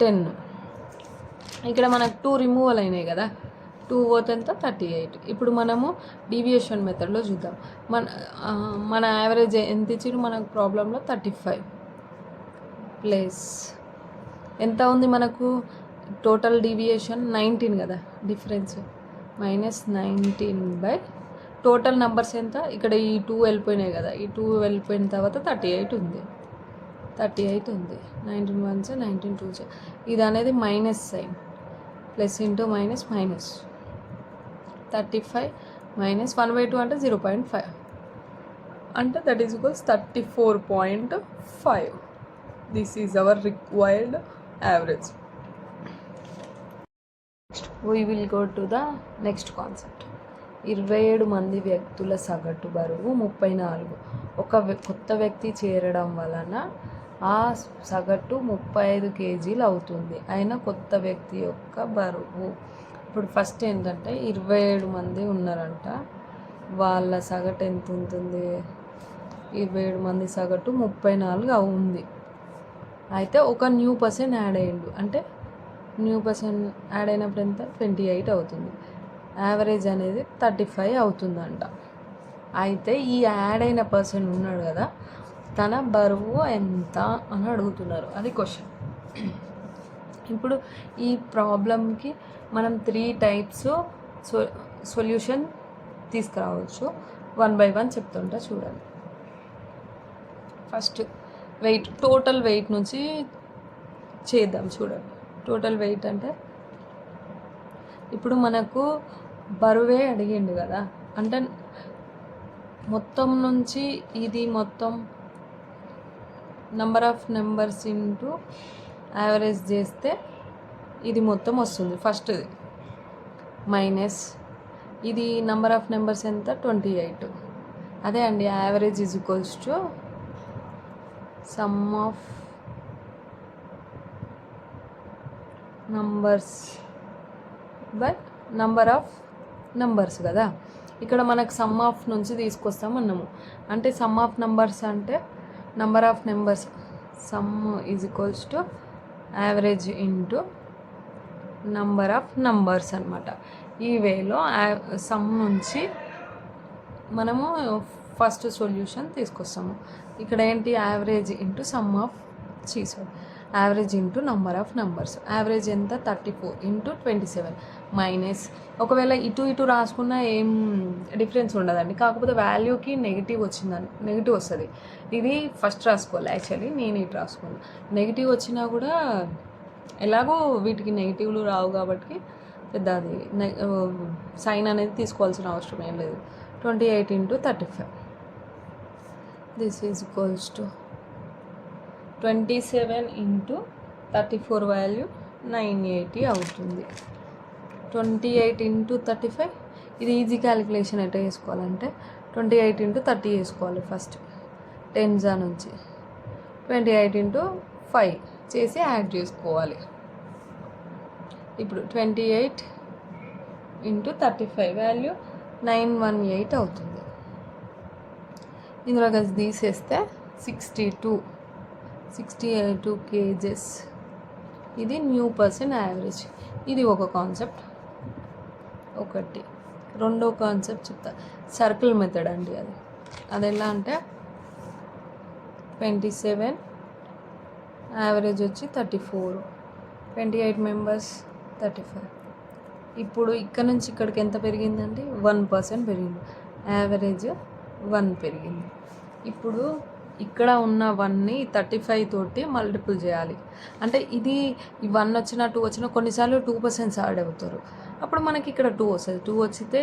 10. ఇక్కడ మనకు 2 రిమూవల్ అయినాయి కదా, 2 పోతే ఎంత 38. ఇప్పుడు మనము డీవియేషన్ మెథడ్లో చూద్దాం. మన యావరేజ్ ఎంత ఇచ్చారు మనకు ప్రాబ్లంలో 35 ప్లస్ ఎంత ఉంది మనకు టోటల్ డీవియేషన్ 19 కదా, డిఫరెన్స్ -19 బై టోటల్ నెంబర్స్ ఎంత, ఇక్కడ ఈ 2 వెళ్ళిపోయినాయి కదా, ఈ 2 వెళ్ళిపోయిన తర్వాత 38 ఉంది, 19 1 19 2. ఇది అనేది minus sign, plus into minus 35 minus 1/2 అంటే 0.5 అంటే that is equals 34.5. This is our required average. We will go to the next concept. 27 మంది వ్యక్తుల సగటు బరువు 34. ఒక కొత్త వ్యక్తి చేరడం వలన ఆ సగటు 35 కేజీలు అవుతుంది. అయినా కొత్త వ్యక్తి యొక్క బరువు. ఇప్పుడు ఫస్ట్ ఏంటంటే 27 మంది ఉన్నారంట, వాళ్ళ సగటు ఎంత ఉంటుంది? 27 మంది సగటు 34 ఉంది. అయితే ఒక న్యూ పర్సన్ యాడ్ అయ్యిండు, అంటే న్యూ పర్సన్ యాడ్ అయినప్పుడు ఎంత? 28 అవుతుంది. యావరేజ్ అనేది 35 అవుతుందంట. అయితే ఈ యాడ్ అయిన పర్సన్ ఉన్నాడు కదా, తన బరువు ఎంత అని అడుగుతున్నారు, అది క్వశ్చన్. ఇప్పుడు ఈ ప్రాబ్లమ్కి మనం 3 టైప్స్ సొల్యూషన్ తీసుకురావచ్చు. 1 by 1 చెప్తుంటా చూడండి. ఫస్ట్ వెయిట్, టోటల్ వెయిట్ నుంచి చేద్దాం చూడండి. టోటల్ వెయిట్ అంటే ఇప్పుడు మనకు బరువే అడిగిండు కదా, అంటే మొత్తం నుంచి ఇది మొత్తం number of numbers into average చేస్తే ఇది మొత్తం వస్తుంది. ఫస్ట్ది మైనస్ ఇది నంబర్ ఆఫ్ నెంబర్స్ ఎంత? 28. అదే అండి, average is equals to some of numbers by number of numbers కదా. ఇక్కడ మనకు సమ్ ఆఫ్ నుంచి తీసుకొస్తాం అన్నాము, అంటే సమ్ ఆఫ్ నంబర్స్ అంటే number of numbers, some is equals to average into number of numbers అనమాట. ఈ వేలో సమ్ నుంచి మనము ఫస్ట్ సొల్యూషన్ తీసుకొస్తాము. ఇక్కడ ఏంటి? Average into some of average into number of numbers. Average ఎంత? 34 ఇంటూ 27 మైనస్, ఒకవేళ ఇటు రాసుకున్నా ఏం డిఫరెన్స్ ఉండదండి, కాకపోతే వాల్యూకి నెగిటివ్ వచ్చిందని నెగిటివ్ వస్తుంది. ఇది ఫస్ట్ రాసుకోవాలి. యాక్చువల్లీ నేను ఇటు రాసుకున్నాను. నెగిటివ్ వచ్చినా కూడా ఎలాగో వీటికి నెగిటివ్లు రావు కాబట్టి పెద్ద అది సైన్ అనేది తీసుకోవాల్సిన అవసరం ఏం లేదు. 28 into 35 this is equals to 27 into 34 value 980 అవుతుంది. 28 ఇంటూ 35 ఇది ఈజీ క్యాలిక్యులేషన్ ఎట్లా చేసుకోవాలంటే 28 ఇంటూ 30 వేసుకోవాలి ఫస్ట్ 10 నుంచి. 28 ఇంటూ 5 చేసి యాడ్ చేసుకోవాలి. ఇప్పుడు 28 ఇంటూ 35 వాల్యూ 918 అవుతుంది. ఇందులో కలిసి తీసేస్తే 62 కేజెస్. ఇది న్యూ పర్సన్ యావరేజ్. ఇది ఒక కాన్సెప్ట్. ఒకటి. రెండో కాన్సెప్ట్ చెప్తా, సర్కిల్ మెథడ్ అండి. అది ఎలా అంటే 27 యావరేజ్ వచ్చి 34, 28 మెంబర్స్ 35. ఇప్పుడు ఇక్కడ నుంచి ఇక్కడికి ఎంత పెరిగిందండి? 1% పెరిగింది. యావరేజ్ 1 పెరిగింది. ఇప్పుడు ఇక్కడ ఉన్న 1ని 35 తోటి మల్టిపుల్ చేయాలి. అంటే ఇది 1 వచ్చినా 2 వచ్చినా కొన్నిసార్లు 2% యాడ్ అవుతారు. అప్పుడు మనకి ఇక్కడ 2 వస్తుంది. 2 వచ్చితే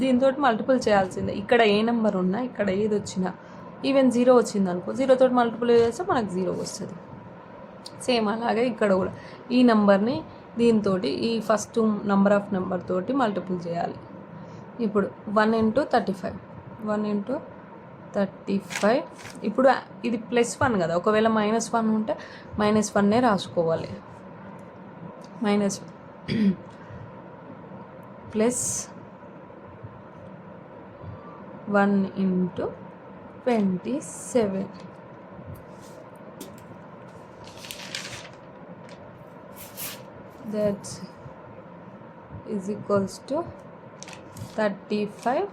దీంతో మల్టిపుల్ చేయాల్సిందే. ఇక్కడ ఏ నెంబర్ ఉన్నా, ఇక్కడ ఏది వచ్చినా, ఈవెన్ 0 వచ్చింది అనుకో, 0 తోటి మల్టిపుల్ చేస్తే మనకు 0 వస్తుంది. సేమ్ అలాగే ఇక్కడ కూడా ఈ నెంబర్ని దీంతో ఈ ఫస్ట్ నెంబర్ ఆఫ్ నెంబర్ తోటి మల్టిపుల్ చేయాలి. ఇప్పుడు 1 ఇంటూ 35, 1 ఇంటూ 35. ఇప్పుడు ఇది +1 కదా, ఒకవేళ -1 ఉంటే -1నే రాసుకోవాలి. Minus +1 into 27. that is equals to 35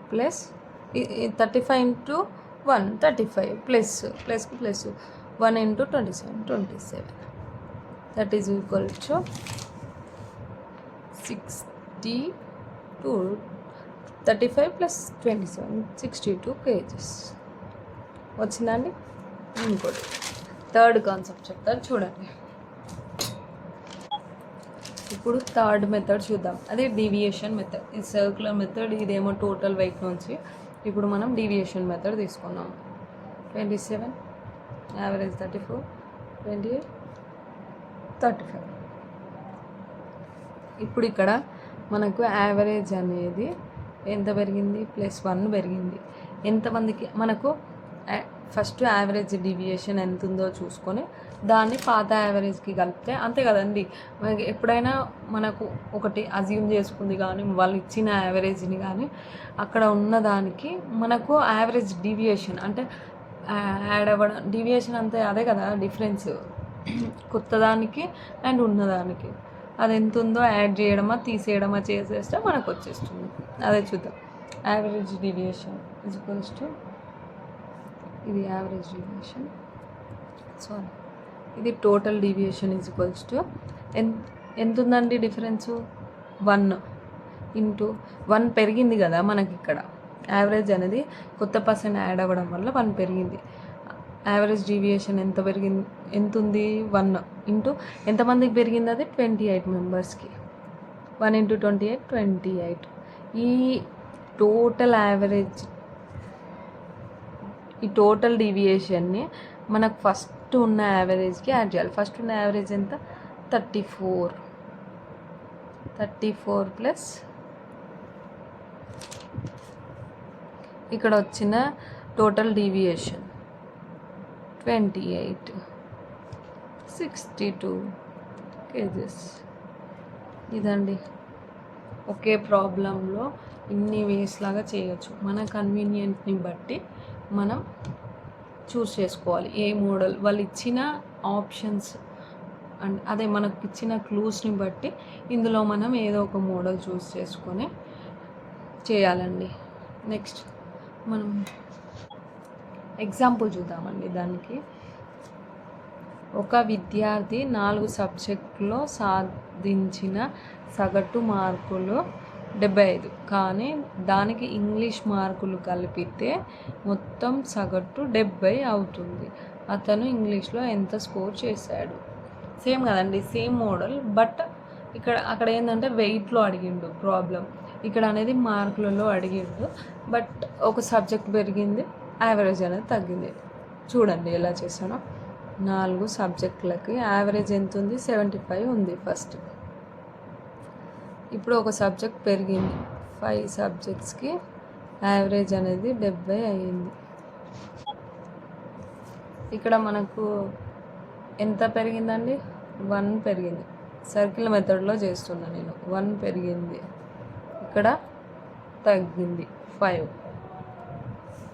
plus 35 into 1 35 plus 1 into 27. That is equal to 62. 35 plus 27 62 kgs వచ్చిందండి. ఇంకోటి థర్డ్ కాన్సెప్ట్ చెప్తారు చూడండి. ఇప్పుడు థర్డ్ మెథడ్ చూద్దాం, అదే డీవియేషన్ మెథడ్. ఇది సర్క్యులర్ మెథడ్, ఇదేమో టోటల్ వెయిట్ నుంచి. ఇప్పుడు మనం డీవియేషన్ మెథడ్ తీసుకున్నాం. 27, యావరేజ్ 34, 28, 35. ఇప్పుడు ఇక్కడ మనకు యావరేజ్ అనేది ఎంత పెరిగింది? +1 పెరిగింది. ఎంతమందికి మనకు ఫస్ట్ యావరేజ్ డీవియేషన్ ఎంత ఉందో చూసుకొని దాన్ని పాత యావరేజ్కి కలిపితే అంతే కదండి. మనకి ఎప్పుడైనా మనకు ఒకటి అజ్యూమ్ చేసుకుంది కానీ వాళ్ళు ఇచ్చిన యావరేజ్ని కానీ అక్కడ ఉన్నదానికి మనకు యావరేజ్ డీవియేషన్ అంటే యాడ్ అవ్వడం, డీవియేషన్ అంతే అదే కదా డిఫరెన్స్ కొత్త దానికి అండ్ ఉన్నదానికి. అది ఎంత ఉందో యాడ్ చేయడమా తీసేయడమా చేసేస్తే మనకు వచ్చేస్తుంది. అదే చూద్దాం. యావరేజ్ డీవియేషన్ ఈక్వల్స్ టు, ఇది యావరేజ్ డీవియేషన్, సారీ ఇది టోటల్ డీవియేషన్ ఈక్వల్స్ టు ఎంత ఉందండి డిఫరెన్సు? 1 ఇంటూ 1 పెరిగింది కదా మనకి ఇక్కడ. యావరేజ్ అనేది కొత్త పర్సన్ యాడ్ అవ్వడం వల్ల 1 పెరిగింది. యావరేజ్ డీవియేషన్ ఎంత పెరిగింది? ఎంత ఉంది? 1 ఇంటూ ఎంతమందికి పెరిగింది? అది 28 మెంబర్స్కి. 1 ఇంటూ 28, 28. ఈ టోటల్ యావరేజ్, ఈ టోటల్ డీవియేషన్ని మనకు ఫస్ట్ ఉన్న యావరేజ్కి యాడ్ చేయాలి. ఫస్ట్ ఉన్న యావరేజ్ ఎంత? 34. 34 ప్లస్ ఇక్కడ వచ్చిన టోటల్ డీవియేషన్ 28, 62 kgs. ఇదండి. ఒకే ప్రాబ్లంలో ఇన్ని వేస్ లాగా చేయొచ్చు. మన కన్వీనియంట్ని బట్టి మనం చూస్ చేసుకోవాలి ఏ మోడల్. వాళ్ళు ఇచ్చిన ఆప్షన్స్ అండ్ అదే మనకు ఇచ్చిన క్లూస్ని బట్టి ఇందులో మనం ఏదో ఒక మోడల్ చూస్ చేసుకొని చేయాలండి. నెక్స్ట్ మనం ఎగ్జాంపుల్ చూద్దామండి. దానికి ఒక విద్యార్థి 4 సబ్జెక్టులో సాధించిన సగటు మార్కులు 75, కానీ దానికి ఇంగ్లీష్ మార్కులు కలిపితే మొత్తం సగటు 70 అవుతుంది. అతను ఇంగ్లీష్లో ఎంత స్కోర్ చేశాడు? సేమ్ కదండి, సేమ్ మోడల్. బట్ అక్కడ ఏంటంటే వెయిట్లో అడిగిండు ప్రాబ్లం, ఇక్కడ అనేది మార్కులలో అడిగిండు. బట్ ఒక సబ్జెక్ట్ పెరిగింది, యావరేజ్ అనేది తగ్గింది. చూడండి ఎలా చేశానో. 4 సబ్జెక్టులకి యావరేజ్ ఎంత ఉంది? 75 ఉంది ఫస్ట్. ఇప్పుడు ఒక సబ్జెక్ట్ పెరిగింది, 5 సబ్జెక్ట్స్కి యావరేజ్ అనేది 70 అయ్యింది. ఇక్కడ మనకు ఎంత పెరిగిందండి? 1 పెరిగింది. సర్కిల్ మెథడ్లో చేస్తున్నా నేను. 1 పెరిగింది, ఇక్కడ తగ్గింది 5.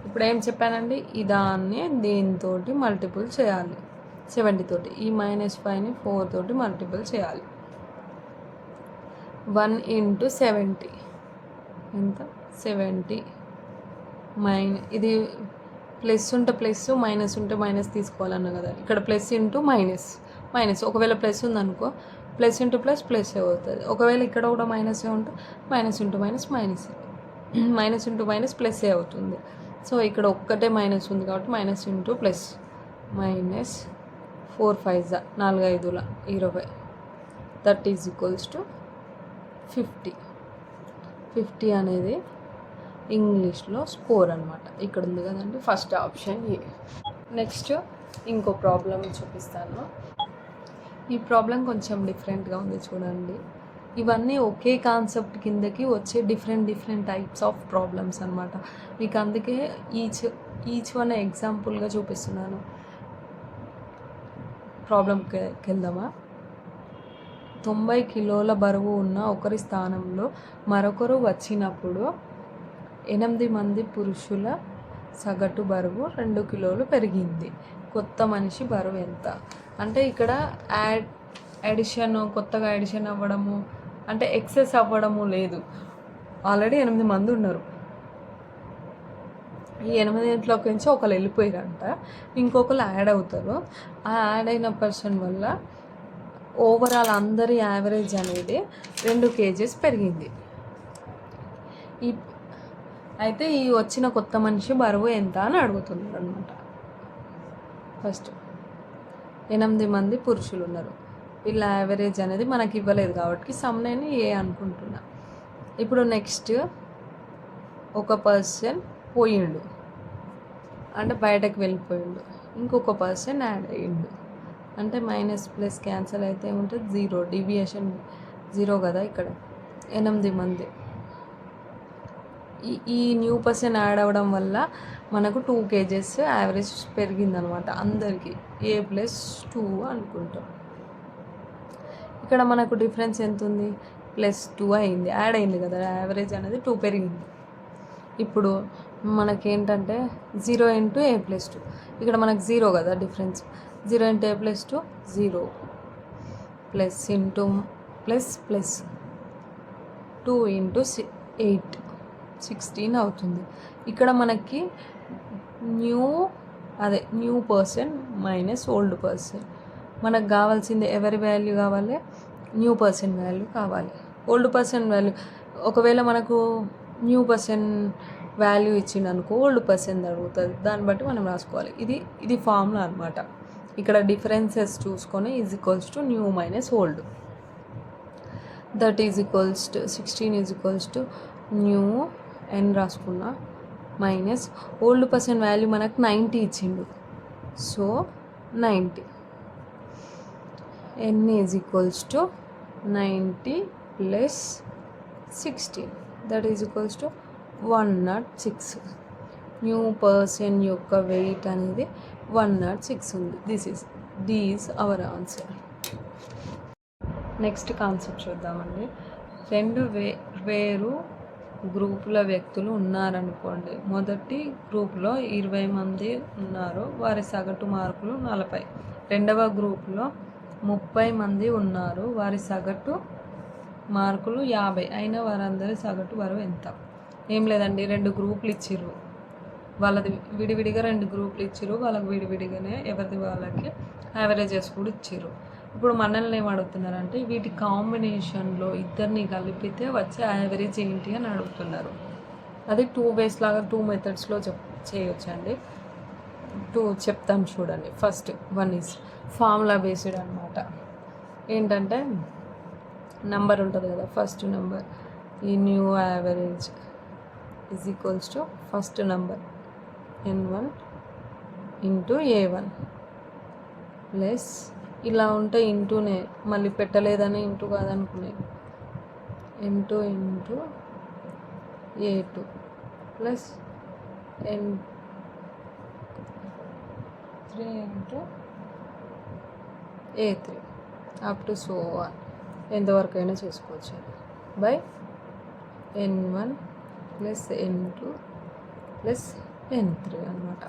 ఇప్పుడు ఏం చెప్పానండి? ఈ దాన్ని దీంతో మల్టిపుల్ చేయాలి 70 తోటి. ఈ -5ని 4 తోటి మల్టిపుల్ చేయాలి. 1 ఇంటూ 70 ఎంత? 70 ఇది ప్లస్ ఉంటే ప్లస్, మైనస్ ఉంటే మైనస్ తీసుకోవాలన్నా కదా. ఇక్కడ ప్లస్ ఇంటూ మైనస్, ఒకవేళ ప్లస్ ఉందనుకో ప్లస్ ఇంటూ ప్లస్ ప్లస్ అవుతుంది. ఒకవేళ ఇక్కడ కూడా మైనసే ఉంటే minus into minus minus, minus into minus plus అవుతుంది. సో ఇక్కడ ఒక్కటే మైనస్ ఉంది కాబట్టి minus into plus, minus 4 5 4 5 20. That is equals to 50. 50 అనేది ఇంగ్లీష్లో స్కోర్ అనమాట. ఇక్కడ ఉంది కదండి ఫస్ట్ ఆప్షన్ ఏ. నెక్స్ట్ ఇంకో ప్రాబ్లం చూపిస్తాను. ఈ ప్రాబ్లం కొంచెం డిఫరెంట్గా ఉంది చూడండి. ఇవన్నీ ఒకే కాన్సెప్ట్ కిందకి వచ్చే డిఫరెంట్ టైప్స్ ఆఫ్ ప్రాబ్లమ్స్ అనమాట. మీకు అందుకే ఈచ్ వన్ ఎగ్జాంపుల్గా చూపిస్తున్నాను. ప్రాబ్లంకి వెళ్దామా? 90 కిలోల బరువు ఉన్న ఒకరి స్థానంలో మరొకరు వచ్చినప్పుడు 8 మంది పురుషుల సగటు బరువు 2 కిలోలు పెరిగింది. కొత్త మనిషి బరువు ఎంత? అంటే ఇక్కడ కొత్తగా ఎడిషన్ అవ్వడము అంటే ఎక్సెస్ అవ్వడము లేదు. ఆల్రెడీ 8 మంది ఉన్నారు. ఈ 8 నుంచి ఒకరు వెళ్ళిపోయారంట, ఇంకొకరు యాడ్ అవుతారు. ఆ యాడ్ అయిన పర్సన్ వల్ల ఓవరాల్ అందరి యావరేజ్ అనేది 2 kgs పెరిగింది. అయితే ఈ వచ్చిన కొత్త మనిషి బరువు ఎంత అని అడుగుతున్నారు అనమాట. ఫస్ట్ 8 మంది పురుషులు ఉన్నారు, వీళ్ళ యావరేజ్ అనేది మనకి ఇవ్వలేదు కాబట్టి సమ్ నేను ఏ అనుకుంటున్నా. ఇప్పుడు నెక్స్ట్ ఒక పర్సన్ పోయిండు అంటే బయటకు వెళ్ళిపోయిండు, ఇంకొక పర్సన్ యాడ్ అయ్యిండు అంటే మైనస్ ప్లస్ క్యాన్సల్ అయితే ఉంటుంది, జీరో డీవియేషన్ జీరో కదా. ఇక్కడ 8 మంది ఈ న్యూ పర్సన్ యాడ్ అవ్వడం వల్ల మనకు 2 kgs యావరేజ్ పెరిగిందనమాట అందరికీ, A+2 అనుకుంటాం. ఇక్కడ మనకు డిఫరెన్స్ ఎంత ఉంది, +2 అయింది, యాడ్ అయింది కదా, యావరేజ్ అనేది 2 పెరిగింది. ఇప్పుడు మనకేంటంటే 0 × A+2, ఇక్కడ మనకు 0 కదా difference, 0 × A+2 0 plus into plus plus 2 × 8 16 అవుతుంది. ఇక్కడ మనకి new person minus old person, మనకు కావాల్సింది ఎవరి వాల్యూ కావాలి, న్యూ పర్సన్ వాల్యూ కావాలి. ఓల్డ్ పర్సన్ వాల్యూ ఒకవేళ మనకు న్యూ పర్సన్ వాల్యూ ఇచ్చిండు అనుకో, ఓల్డ్ పర్సన్ అడుగుతుంది, దాన్ని బట్టి మనం రాసుకోవాలి. ఇది ఫార్ములా అనమాట. ఇక్కడ డిఫరెన్సెస్ చూసుకొని = new minus old, that = 16 new n రాసుకున్నా మైనస్ ఓల్డ్ పర్సన్ వాల్యూ మనకు 90 ఇచ్చిండు, so 90 n = 90 + 16 that = 106. New person యొక్క వెయిట్ అనేది 106 ఉంది. This our answer. Next concept చూద్దామండి. 2 వేరు గ్రూపుల వ్యక్తులు ఉన్నారనుకోండి. మొదటి గ్రూప్లో 20 మంది ఉన్నారు, వారి సగటు మార్కులు 40. రెండవ గ్రూప్లో 30 మంది ఉన్నారు, వారి సగటు మార్కులు 50. అయినా వారందరి సగటు బరువు ఎంత? ఏం లేదండి, 2 గ్రూపులు ఇచ్చిర్రు, వాళ్ళది విడివిడిగా 2 గ్రూపులు ఇచ్చిర్రు, వాళ్ళకి విడివిడిగానే ఎవరిది వాళ్ళకి యావరేజెస్ కూడా ఇచ్చిర్రు. ఇప్పుడు మనల్ని ఏం అడుగుతున్నారంటే వీటి కాంబినేషన్లో ఇద్దరిని కలిపితే వచ్చే యావరేజ్ ఏంటి అని అడుగుతున్నారు. అది 2 ways లాగా 2 మెథడ్స్లో చేయొచ్చండి. 2 చెప్తాను చూడండి. ఫస్ట్ 1 ఈజ్ ఫార్ములా బేస్డ్ అనమాట. ఏంటంటే నెంబర్ ఉంటుంది కదా, ఫస్ట్ నెంబర్, ఈ new average = first number n1 × a1 plus ఇలా ఉంటే ఇంటూనే, మళ్ళీ పెట్టలేదని ఇంటూ కాదనుకునే, n2 × a2 plus n3 × a3 up to so on, ఎంతవరకు అయినా చేసుకోవచ్చు. బై n1 + n2 + n3 అనమాట.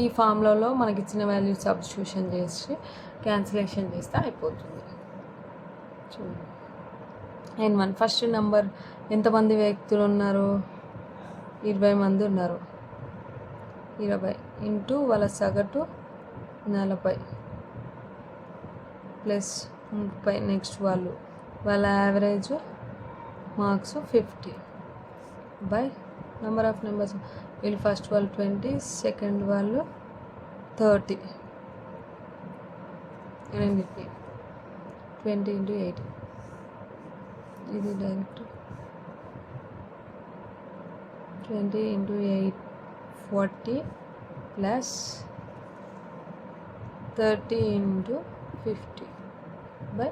ఈ ఫార్ములాలో మనకి ఇచ్చిన వాల్యూ సబ్స్టిట్యూషన్ చేసి క్యాన్సిలేషన్ చేస్తే అయిపోతుంది. చూడండి, n1 ఫస్ట్ నెంబర్ ఎంతమంది వ్యక్తులు ఉన్నారు, 20 మంది ఉన్నారు, 20 ఇంటూ వాళ్ళ సగటు 40 ప్లస్ 30. నెక్స్ట్ వాళ్ళ average marks 50 by number of numbers. వీళ్ళు ఫస్ట్ వాళ్ళు 20, సెకండ్ వాళ్ళు 30, రెండింటిని 20 × 8, ఇది డైరెక్ట్ 20 × 8 40 ప్లస్ 30 × 50 బై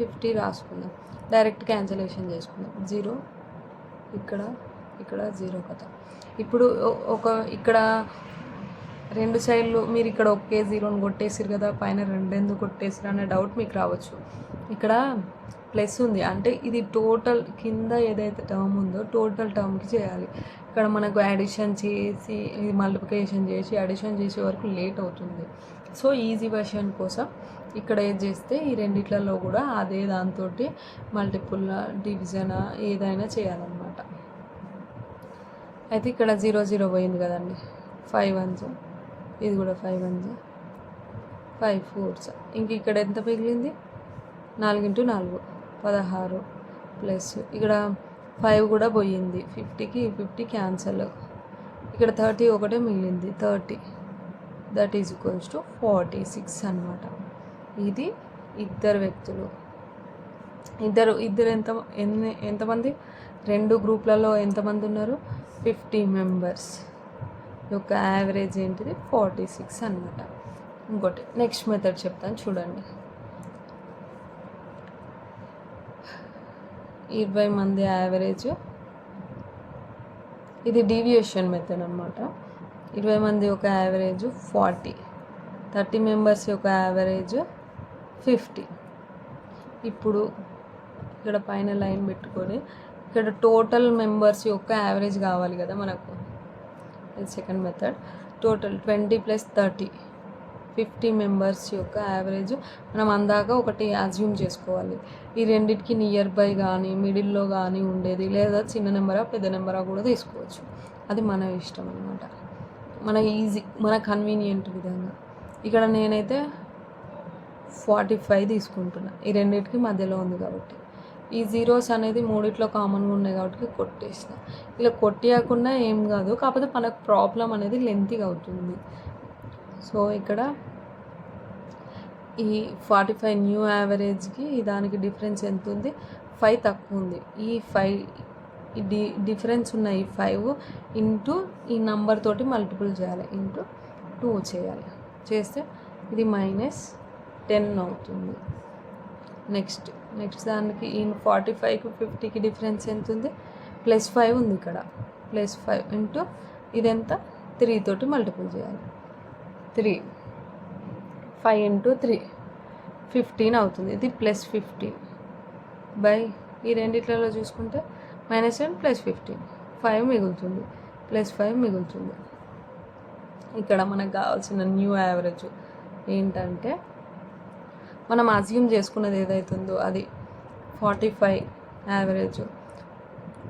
50 రాసుకుందాం. డైరెక్ట్ క్యాన్సిలేషన్ చేసుకుందాం. 0 ఇక్కడ 0 కదా. ఇప్పుడు ఇక్కడ 2 సైడ్లు మీరు ఇక్కడ ఒకే 0ని కొట్టేసారు కదా, పైన 2 ఎందుకు కొట్టేసారు అనే డౌట్ మీకు రావచ్చు. ఇక్కడ ప్లస్ ఉంది అంటే ఇది టోటల్ కింద ఏదైతే టర్మ్ ఉందో టోటల్ టర్మ్కి చేయాలి. ఇక్కడ మనకు అడిషన్ చేసి మల్టిప్లికేషన్ చేసి అడిషన్ చేసే వరకు లేట్ అవుతుంది. సో ఈజీ వర్షన్ కోసం ఇక్కడ ఏది చేస్తే ఈ రెండిట్లలో కూడా అదే దాంతో మల్టిపుల్ డివిజన్ ఏదైనా చేయాలన్నమాట. అయితే ఇక్కడ 0 0 పోయింది కదండి, 5 1s, ఇది కూడా 5 1s, 5 4s. ఇంక ఇక్కడ ఎంత మిగిలింది, 4 × 4 16 ప్లస్ ఇక్కడ 5 కూడా పోయింది, 50కి 50 క్యాన్సల్. ఇక్కడ 30 ఒకటే మిగిలింది, 30 దట్ = 46 అనమాట. ఇది ఇద్దరు వ్యక్తులు, ఇద్దరు ఎంతమంది 2 గ్రూప్లలో ఎంతమంది ఉన్నారు? 50 మెంబర్స్ యొక్క యావరేజ్ ఏంటిది? 46 అనమాట. ఇంకోటి నెక్స్ట్ మెథడ్ చెప్తాను చూడండి. 20 మంది యావరేజ్, ఇది డీవియేషన్ మెథడ్ అనమాట. 20 మంది యొక్క యావరేజ్ 40, 30 మెంబర్స్ యొక్క యావరేజ్ 50. ఇప్పుడు ఇక్కడ పైన లైన్ పెట్టుకొని ఇక్కడ టోటల్ మెంబర్స్ యొక్క యావరేజ్ కావాలి కదా మనకు. ఇది సెకండ్ మెథడ్. టోటల్ 20 + 30, 50 మెంబర్స్ యొక్క యావరేజ్ మనం అందాక ఒకటి అజ్యూమ్ చేసుకోవాలి. ఈ రెండింటికి నియర్ బై కానీ మిడిల్లో కానీ ఉండేది, లేదా చిన్న నెంబరా పెద్ద నెంబరా కూడా తీసుకోవచ్చు. అది మన ఇష్టం అనమాట, మన ఈజీ, మన కన్వీనియంట్ విధంగా. ఇక్కడ నేనైతే 45 తీసుకుంటున్నా, ఈ రెండింటికి మధ్యలో ఉంది కాబట్టి. ఈ జీరోస్ అనేది మూడిట్లో కామన్గా ఉన్నాయి కాబట్టి కొట్టేసిన. ఇలా కొట్టేయకుండా ఏం కాదు, కాకపోతే మనకు ప్రాబ్లం అనేది లెంతీగా అవుతుంది. సో ఇక్కడ ఈ 45 న్యూ యావరేజ్కి దానికి డిఫరెన్స్ ఎంత ఉంది? 5 తక్కువ ఉంది. ఈ 5 డిఫరెన్స్ ఉన్న ఈ 5 ఇంటూ ఈ నంబర్ తోటి మల్టిపుల్ చేయాలి, ఇంటూ 2 చేయాలి. చేస్తే ఇది -10 అవుతుంది. నెక్స్ట్ దానికి ఈ 45కి 50కి డిఫరెన్స్ ఎంత ఉంది? +5 ఉంది ఇక్కడ. +5 ఇంటూ ఇదెంత? 3 తోటి మల్టిపుల్ చేయాలి. 3, 5 ఇంటూ 3 15 అవుతుంది. ఇది +15 బై ఈ రెండిట్లలో చూసుకుంటే -10 +15, 5 మిగులుతుంది, +5 మిగులుతుంది. ఇక్కడ మనకు కావాల్సిన న్యూ యావరేజ్ ఏంటంటే మనం అజ్యూమ్ చేసుకున్నది ఏదైతుందో అది 45 యావరేజ్.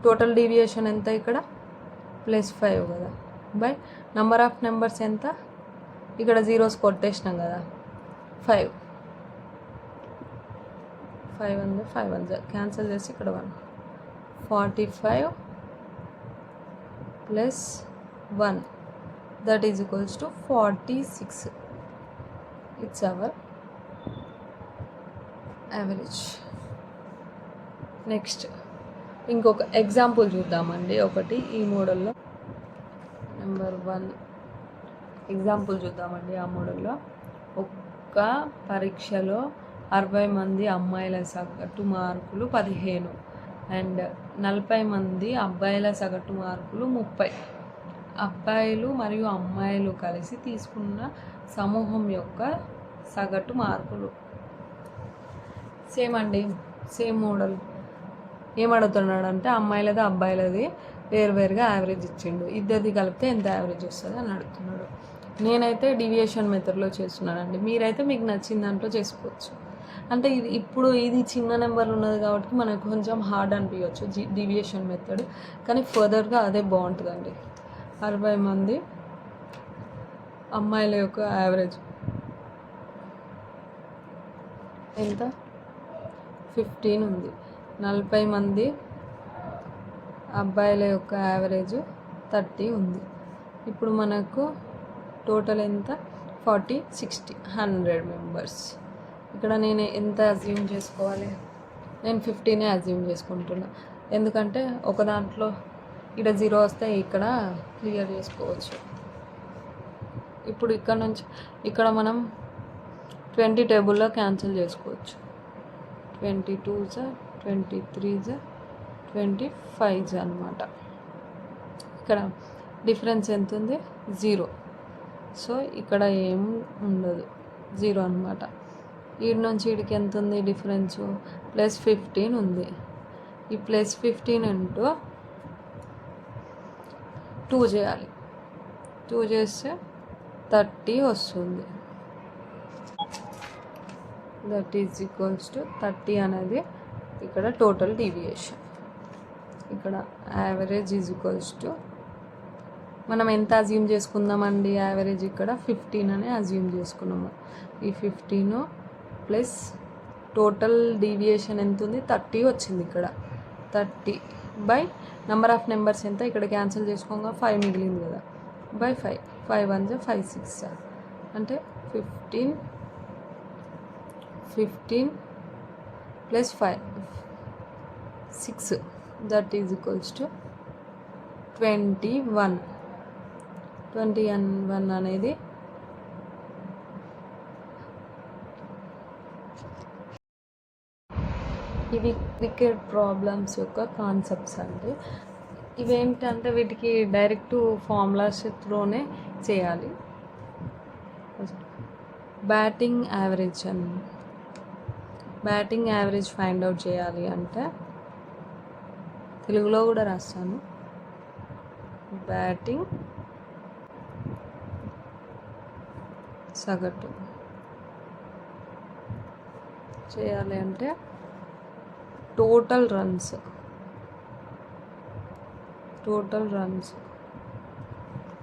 టోటల్ డీవియేషన్ ఎంత? ఇక్కడ +5 కదా, బై నంబర్ ఆఫ్ నెంబర్స్ ఎంత? ఇక్కడ జీరోస్ కొట్టేసినాం కదా, 5 1 క్యాన్సిల్ చేసి ఇక్కడ 1, 45 + 1 that is equals to 46. It's our average. Next ఇంకొక ఎగ్జాంపుల్ చూద్దామండి. ఒకటి ఈ మోడల్లో నెంబర్ 1 ఎగ్జాంపుల్ చూద్దామండి. ఆ మోడల్లో ఒక్క పరీక్షలో 60 మంది అమ్మాయిల సగటు మార్కులు 15 అండ్ 40 మంది అబ్బాయిల సగటు మార్కులు 30. అబ్బాయిలు మరియు అమ్మాయిలు కలిసి తీసుకున్న సమూహం యొక్క సగటు మార్కులు. సేమ్ అండి, సేమ్ మోడల్. ఏమడుగుతున్నాడు అంటే అమ్మాయిలది అబ్బాయిలది వేరువేరుగా యావరేజ్ ఇచ్చిండు, ఇద్దరిది కలిపితే ఎంత యావరేజ్ వస్తుంది అని అడుగుతున్నాడు. నేనైతే డీవియేషన్ మెథడ్లో చేస్తున్నానండి, మీరైతే మీకు నచ్చిన దాంట్లో చేసుకోవచ్చు. అంటే ఇది చిన్న నెంబర్ ఉన్నది కాబట్టి మనకు కొంచెం హార్డ్ అనిపించవచ్చు డీవియేషన్ మెథడ్, కానీ ఫర్దర్గా అదే బాగుంటుందండి. 60 మంది అమ్మాయిల యొక్క యావరేజ్ ఎంత? 15 ఉంది. 40 మంది అబ్బాయిల యొక్క యావరేజ్ 30 ఉంది. ఇప్పుడు మనకు టోటల్ ఎంత? 40, 60, 100 మెంబర్స్. ఇక్కడ నేను ఎంత అజ్యూమ్ చేసుకోవాలి? నేను 15 అజ్యూమ్ చేసుకుంటున్నా, ఎందుకంటే ఒక దాంట్లో ఇక్కడ 0 వస్తే ఇక్కడ క్లియర్ చేసుకోవచ్చు. ఇప్పుడు ఇక్కడ నుంచి ఇక్కడ మనం 20 టేబుల్లో క్యాన్సిల్ చేసుకోవచ్చు. 22s, 23s, 25s అనమాట. ఇక్కడ డిఫరెన్స్ ఎంత ఉంది? 0. సో ఇక్కడ ఏం ఉండదు, 0 అనమాట. వీడి నుంచి వీడికి ఎంత ఉంది డిఫరెన్సు? +15 ఉంది. ఈ +15 ఇంటూ 2 చేయాలి. 2 చేస్తే 30 వస్తుంది. దట్ ఈజ్ ఈక్వల్స్ టు 30 అనేది ఇక్కడ టోటల్ డీవియేషన్. ఇక్కడ యావరేజ్ ఈజ్ ఈక్వల్స్ టు మనం ఎంత అజ్యూమ్ చేసుకుందామండి? యావరేజ్ ఇక్కడ 15 అని అజ్యూమ్ చేసుకున్నాము. ఈ 15 ప్లస్ టోటల్ డీవియేషన్ ఎంత ఉంది? 30 వచ్చింది. ఇక్కడ 30 బై నెంబర్ ఆఫ్ నెంబర్స్ ఎంత? ఇక్కడ క్యాన్సిల్ చేసుకోగా 5 మిగిలింది కదా, బై 5. 5 1 5 6 అంటే 15 15 plus 5 6 that is equals to 21 అనేది ఇవి క్రికెట్ ప్రాబ్లమ్స్ యొక్క కాన్సెప్ట్స్ అండి. ఇవేంటంటే వీటికి డైరెక్ట్ ఫార్ములాస్ త్రూనే చేయాలి. బ్యాటింగ్ యావరేజ్ ఫైండ్ అవుట్ చేయాలి అంటే తెలుగులో కూడా రాస్తాను. బ్యాటింగ్ సగటు చేయాలి అంటే టోటల్ రన్స్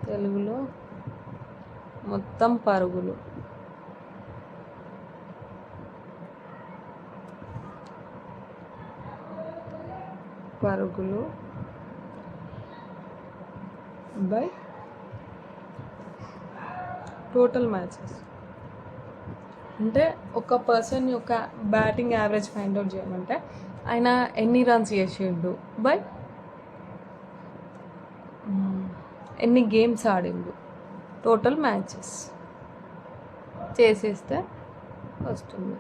తెలుగులో మొత్తం పరుగులు బై టోటల్ మ్యాచెస్. అంటే ఒక పర్సన్ యొక్క బ్యాటింగ్ యావరేజ్ ఫైండ్ అవుట్ చేయమంటే ఆయన ఎన్ని రన్స్ చేసిండు బై ఎన్ని గేమ్స్ ఆడిండు, టోటల్ మ్యాచెస్ చేసేస్తే వస్తుంది.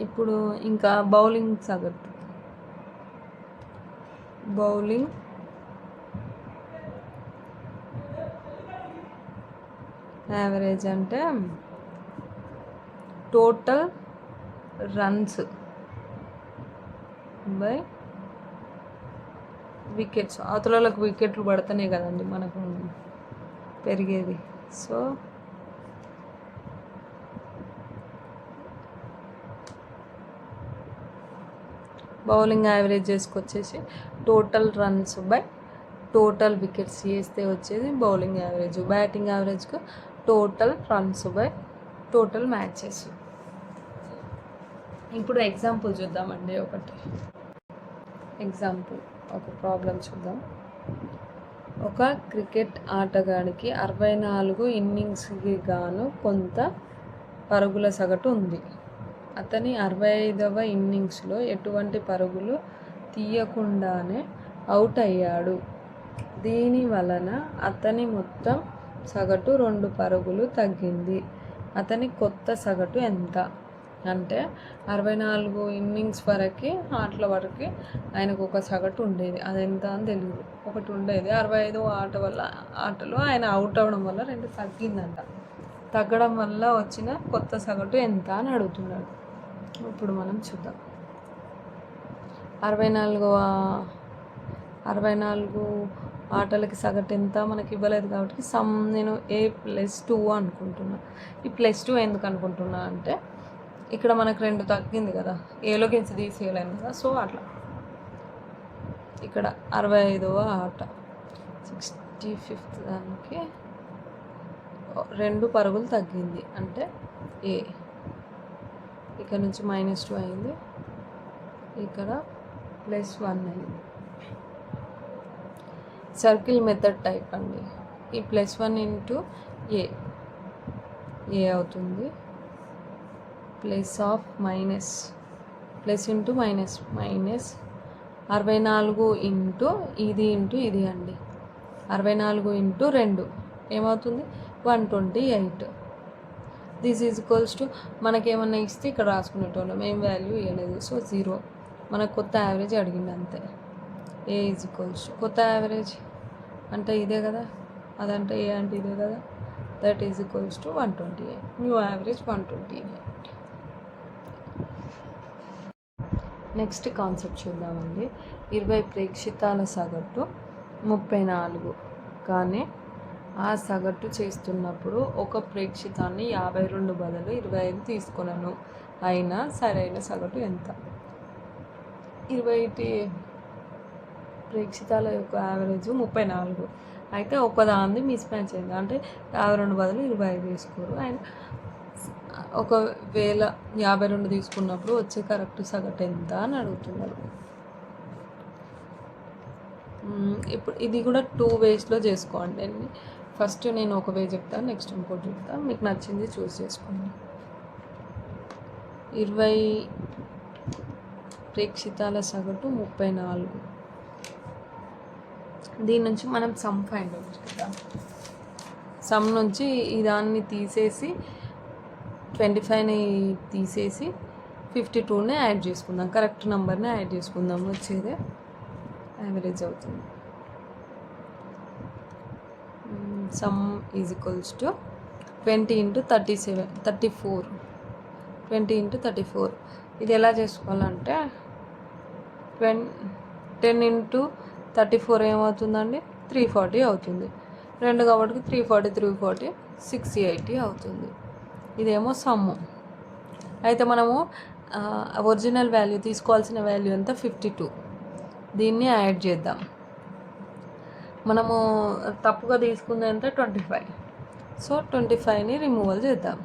ఇప్పుడు ఇంకా బౌలింగ్ సగటు, బౌలింగ్ యావరేజ్ అంటే టోటల్ రన్స్ బై వికెట్స్. అవతలకు వికెట్లు పడితేనే కదండి మనకు పెరిగేది. సో బౌలింగ్ యావరేజ్ చేసుకొచ్చేసి total runs by total wickets చేస్తే వచ్చేది బౌలింగ్ యావరేజ్. బ్యాటింగ్ యావరేజ్కు total runs by total matches. ఇప్పుడు ఎగ్జాంపుల్ చూద్దామండి. ఒక ప్రాబ్లం చూద్దాం. ఒక క్రికెట్ ఆటగాడికి 64 ఇన్నింగ్స్కి గాను కొంత పరుగుల సగటు ఉంది. అతని 65వ ఇన్నింగ్స్లో ఎటువంటి పరుగులు తీయకుండానే అవుట్ అయ్యాడు. దీని వలన అతని మొత్తం సగటు 2 పరుగులు తగ్గింది. అతని కొత్త సగటు ఎంత? అంటే 64 ఇన్నింగ్స్ ఆటల వరకు ఆయనకు ఒక సగటు ఉండేది. అది ఎంత అని తెలియదు, ఒకటి ఉండేది. 65వ ఆటలో ఆయన అవుట్ అవ్వడం వల్ల 2 తగ్గిందంట. తగ్గడం వల్ల వచ్చిన కొత్త సగటు ఎంత అని అడుగుతున్నాడు. ఇప్పుడు మనం చూద్దాం. 64 ఆటలకి సగటు ఎంత మనకి ఇవ్వలేదు కాబట్టి నేను A+2 అనుకుంటున్నా. ఈ +2 ఎందుకు అనుకుంటున్నా అంటే ఇక్కడ మనకు 2 తగ్గింది కదా, ఏలోకి నుంచి తీసేయలేను కదా. సో అట్లా ఇక్కడ 65వ ఆట 65th దానికి 2 పరుగులు తగ్గింది అంటే A. ఇక్కడ నుంచి -2 అయింది, ఇక్కడ +1 అయింది. సర్కిల్ మెథడ్ టైప్ అండి. ఈ +1 ఇంటూ A అవుతుంది. ప్లస్ ఇంటూ మైనస్ 64 ఇంటూ ఇది అండి. 64 ఇంటూ 2 ఏమవుతుంది? 128. దిస్ ఈజ్ ఈక్వల్స్ టు మనకేమన్నా ఇస్తే ఇక్కడ రాసుకునేటోళ్ళం, ఏం వాల్యూ ఇవ్వలేదు. సో 0. మనకు కొత్త యావరేజ్ అడిగింది అంతే. A ఈజ్ ఈక్వల్స్ టు కొత్త యావరేజ్ అంటే ఇదే కదా, అదంటే A అంటే ఇదే కదా. That is equals to 128. New average 128. Next concept చూద్దామండి. 20 ప్రేక్షితాల సగటు 34, కానీ ఆ సగటు చేస్తున్నప్పుడు ఒక ప్రేక్షితాన్ని 52 బదులు 25 తీసుకున్నాను. అయినా సరైన సగటు ఎంత? 20 ప్రేక్షితాల యొక్క యావరేజ్ 34, అయితే ఒకదాన్ని మిస్ మ్యాచ్ అయింది. అంటే 52 బదులు 25 తీసుకోరు. అండ్ ఒకవేళ 52 తీసుకున్నప్పుడు వచ్చే కరెక్ట్ సగటు ఎంత అని అడుగుతున్నారు. ఇప్పుడు ఇది కూడా 2 వేస్లో చేసుకోండి. ఫస్ట్ నేను ఒక వే చెప్తాను, నెక్స్ట్ ఇంకోటి చెప్తాను, మీకు నచ్చింది చూస్ చేసుకోండి. 20 ప్రేక్షితాల సగటు 34. దీని నుంచి మనం సమ్ ఫైండ్ అవుట్ చేద్దాం. సమ్ నుంచి ఈ దాన్ని తీసేసి 25ని తీసేసి 52ని యాడ్ చేసుకుందాం. కరెక్ట్ నెంబర్ని యాడ్ చేసుకుందాం, వచ్చేదే యావరేజ్ అవుతుంది. Some is equals to 20 × 34. 20 × 34. ఇది ఎలా చేసుకోవాలంటే 10 × 34 ఏమవుతుందండి? 340 అవుతుంది. 2 కాబట్టి 340 680 అవుతుంది. ఇదేమో సమ్ము. అయితే మనము ఒరిజినల్ వాల్యూ తీసుకోవాల్సిన వాల్యూ ఎంత? 52. దీన్ని యాడ్ చేద్దాం. మనము తప్పుగా తీసుకుంది ఎంత? 25. సో 25ని రిమూవల్ చేద్దాం.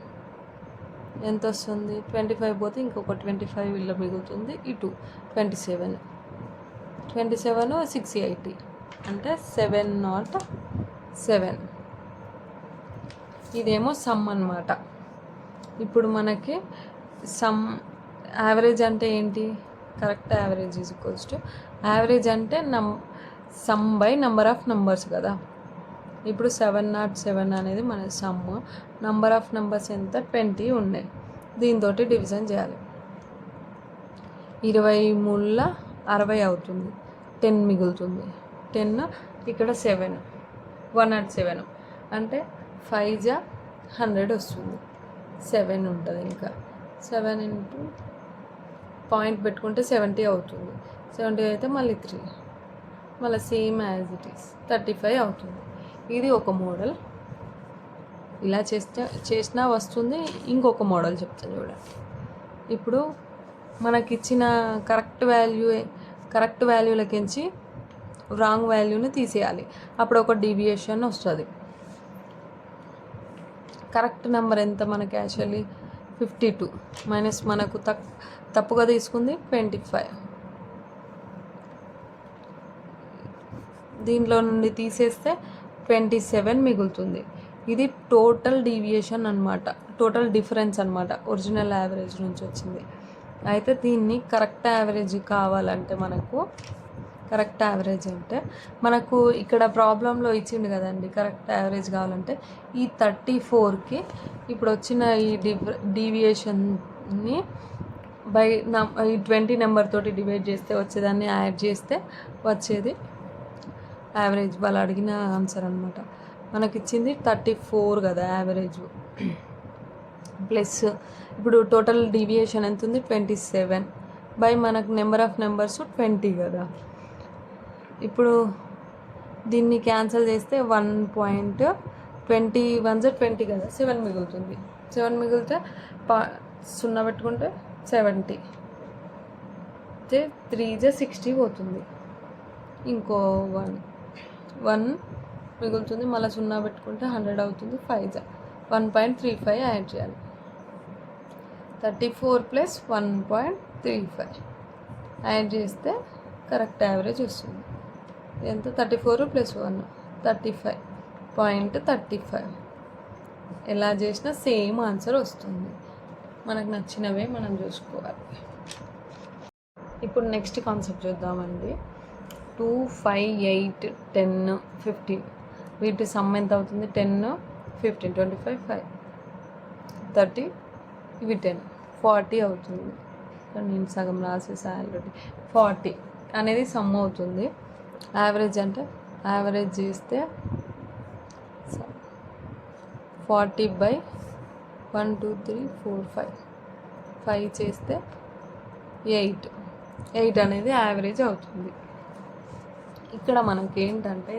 ఎంత వస్తుంది? 25 పోతే ఇంకొక 25 ఇలా మిగులుతుంది. ఇటు 27 680 అంటే 707. ఇదేమో సమ్ అన్నమాట. ఇప్పుడు మనకి సమ్ యావరేజ్ అంటే ఏంటి? Correct average is equals to, average అంటే sum by number of numbers కదా. ఇప్పుడు 707 అనేది మన సమ్. నెంబర్ ఆఫ్ నెంబర్స్ ఎంత? 20 ఉన్నాయి. దీంతో డివిజన్ చేయాలి. 23 60 అవుతుంది. 10 మిగులుతుంది. 10 ఇక్కడ 7 107 అంటే 5 100 వస్తుంది. 7 ఉంటుంది. ఇంకా 7 × పాయింట్ పెట్టుకుంటే 70 అవుతుంది. 70 అయితే మళ్ళీ 3 మళ్ళీ సేమ్ యాజ్ ఇట్ ఈస్ 35 అవుతుంది. ఇది ఒక మోడల్. ఇలా చేసినా వస్తుంది. ఇంకొక మోడల్ చెప్తాను చూడండి. ఇప్పుడు మనకిచ్చిన కరెక్ట్ వాల్యూలకించి రాంగ్ వాల్యూని తీసేయాలి. అప్పుడు ఒక డీవియేషన్ వస్తుంది. కరెక్ట్ నెంబర్ ఎంత మనకి? యాక్చువల్లీ 52 మైనస్ మనకు తప్పుగా తీసుకుంది 25. దీనిలో నుండి తీసేస్తే 27 మిగులుతుంది. ఇది టోటల్ డీవియేషన్ అనమాట, టోటల్ డిఫరెన్స్ అనమాట, ఒరిజినల్ యావరేజ్ నుంచి వచ్చింది. అయితే దీన్ని కరెక్ట్ యావరేజ్ కావాలంటే కరెక్ట్ యావరేజ్ అంటే మనకు ఇక్కడ ప్రాబ్లంలో ఇచ్చిండు కదండి. కరెక్ట్ యావరేజ్ కావాలంటే ఈ 34కి ఇప్పుడు వచ్చిన ఈ డీవియేషన్ని బై ఈ 20 నెంబర్ తోటి డివైడ్ చేస్తే వచ్చేదాన్ని యాడ్ చేస్తే వచ్చేది యావరేజ్. వాళ్ళు అడిగిన ఆన్సర్ అనమాట. మనకిచ్చింది 34 కదా యావరేజ్, ప్లస్ ఇప్పుడు టోటల్ డీవియేషన్ ఎంత ఉంది? 27 బై మనకు నెంబర్ ఆఫ్ నెంబర్స్ 20 కదా. ఇప్పుడు దీన్ని క్యాన్సిల్ చేస్తే 1.21 కదా, 7 మిగులుతుంది. 7 మిగిలితే 0 పెట్టుకుంటే 70, 3 60 పోతుంది. ఇంకో 1 మిగులుతుంది. మళ్ళీ 0 పెట్టుకుంటే 100 అవుతుంది. 5 1.35 యాడ్ చేయాలి. 34 + 1.35 యాడ్ చేస్తే కరెక్ట్ యావరేజ్ వస్తుంది. ఎంత? 34 + 1 35.35. ఎలా చేసినా సేమ్ ఆన్సర్ వస్తుంది. మనకు నచ్చినవే మనం చూసుకోవాలి. ఇప్పుడు నెక్స్ట్ కాన్సెప్ట్ చూద్దామండి. 2 5 8 10 15 వీటి సమ్ ఎంత అవుతుంది? 10 15 25 5 30 ఇవి 10 40 అవుతుంది. నేను సగం రాసేసా ఆల్రెడీ. 40 అనేది సమ్ అవుతుంది. యావరేజ్ అంటే యావరేజ్ చేస్తే 40/1 2 3 4 5 చేస్తే 8 అనేది యావరేజ్ అవుతుంది. ఇక్కడ మనకి ఏంటంటే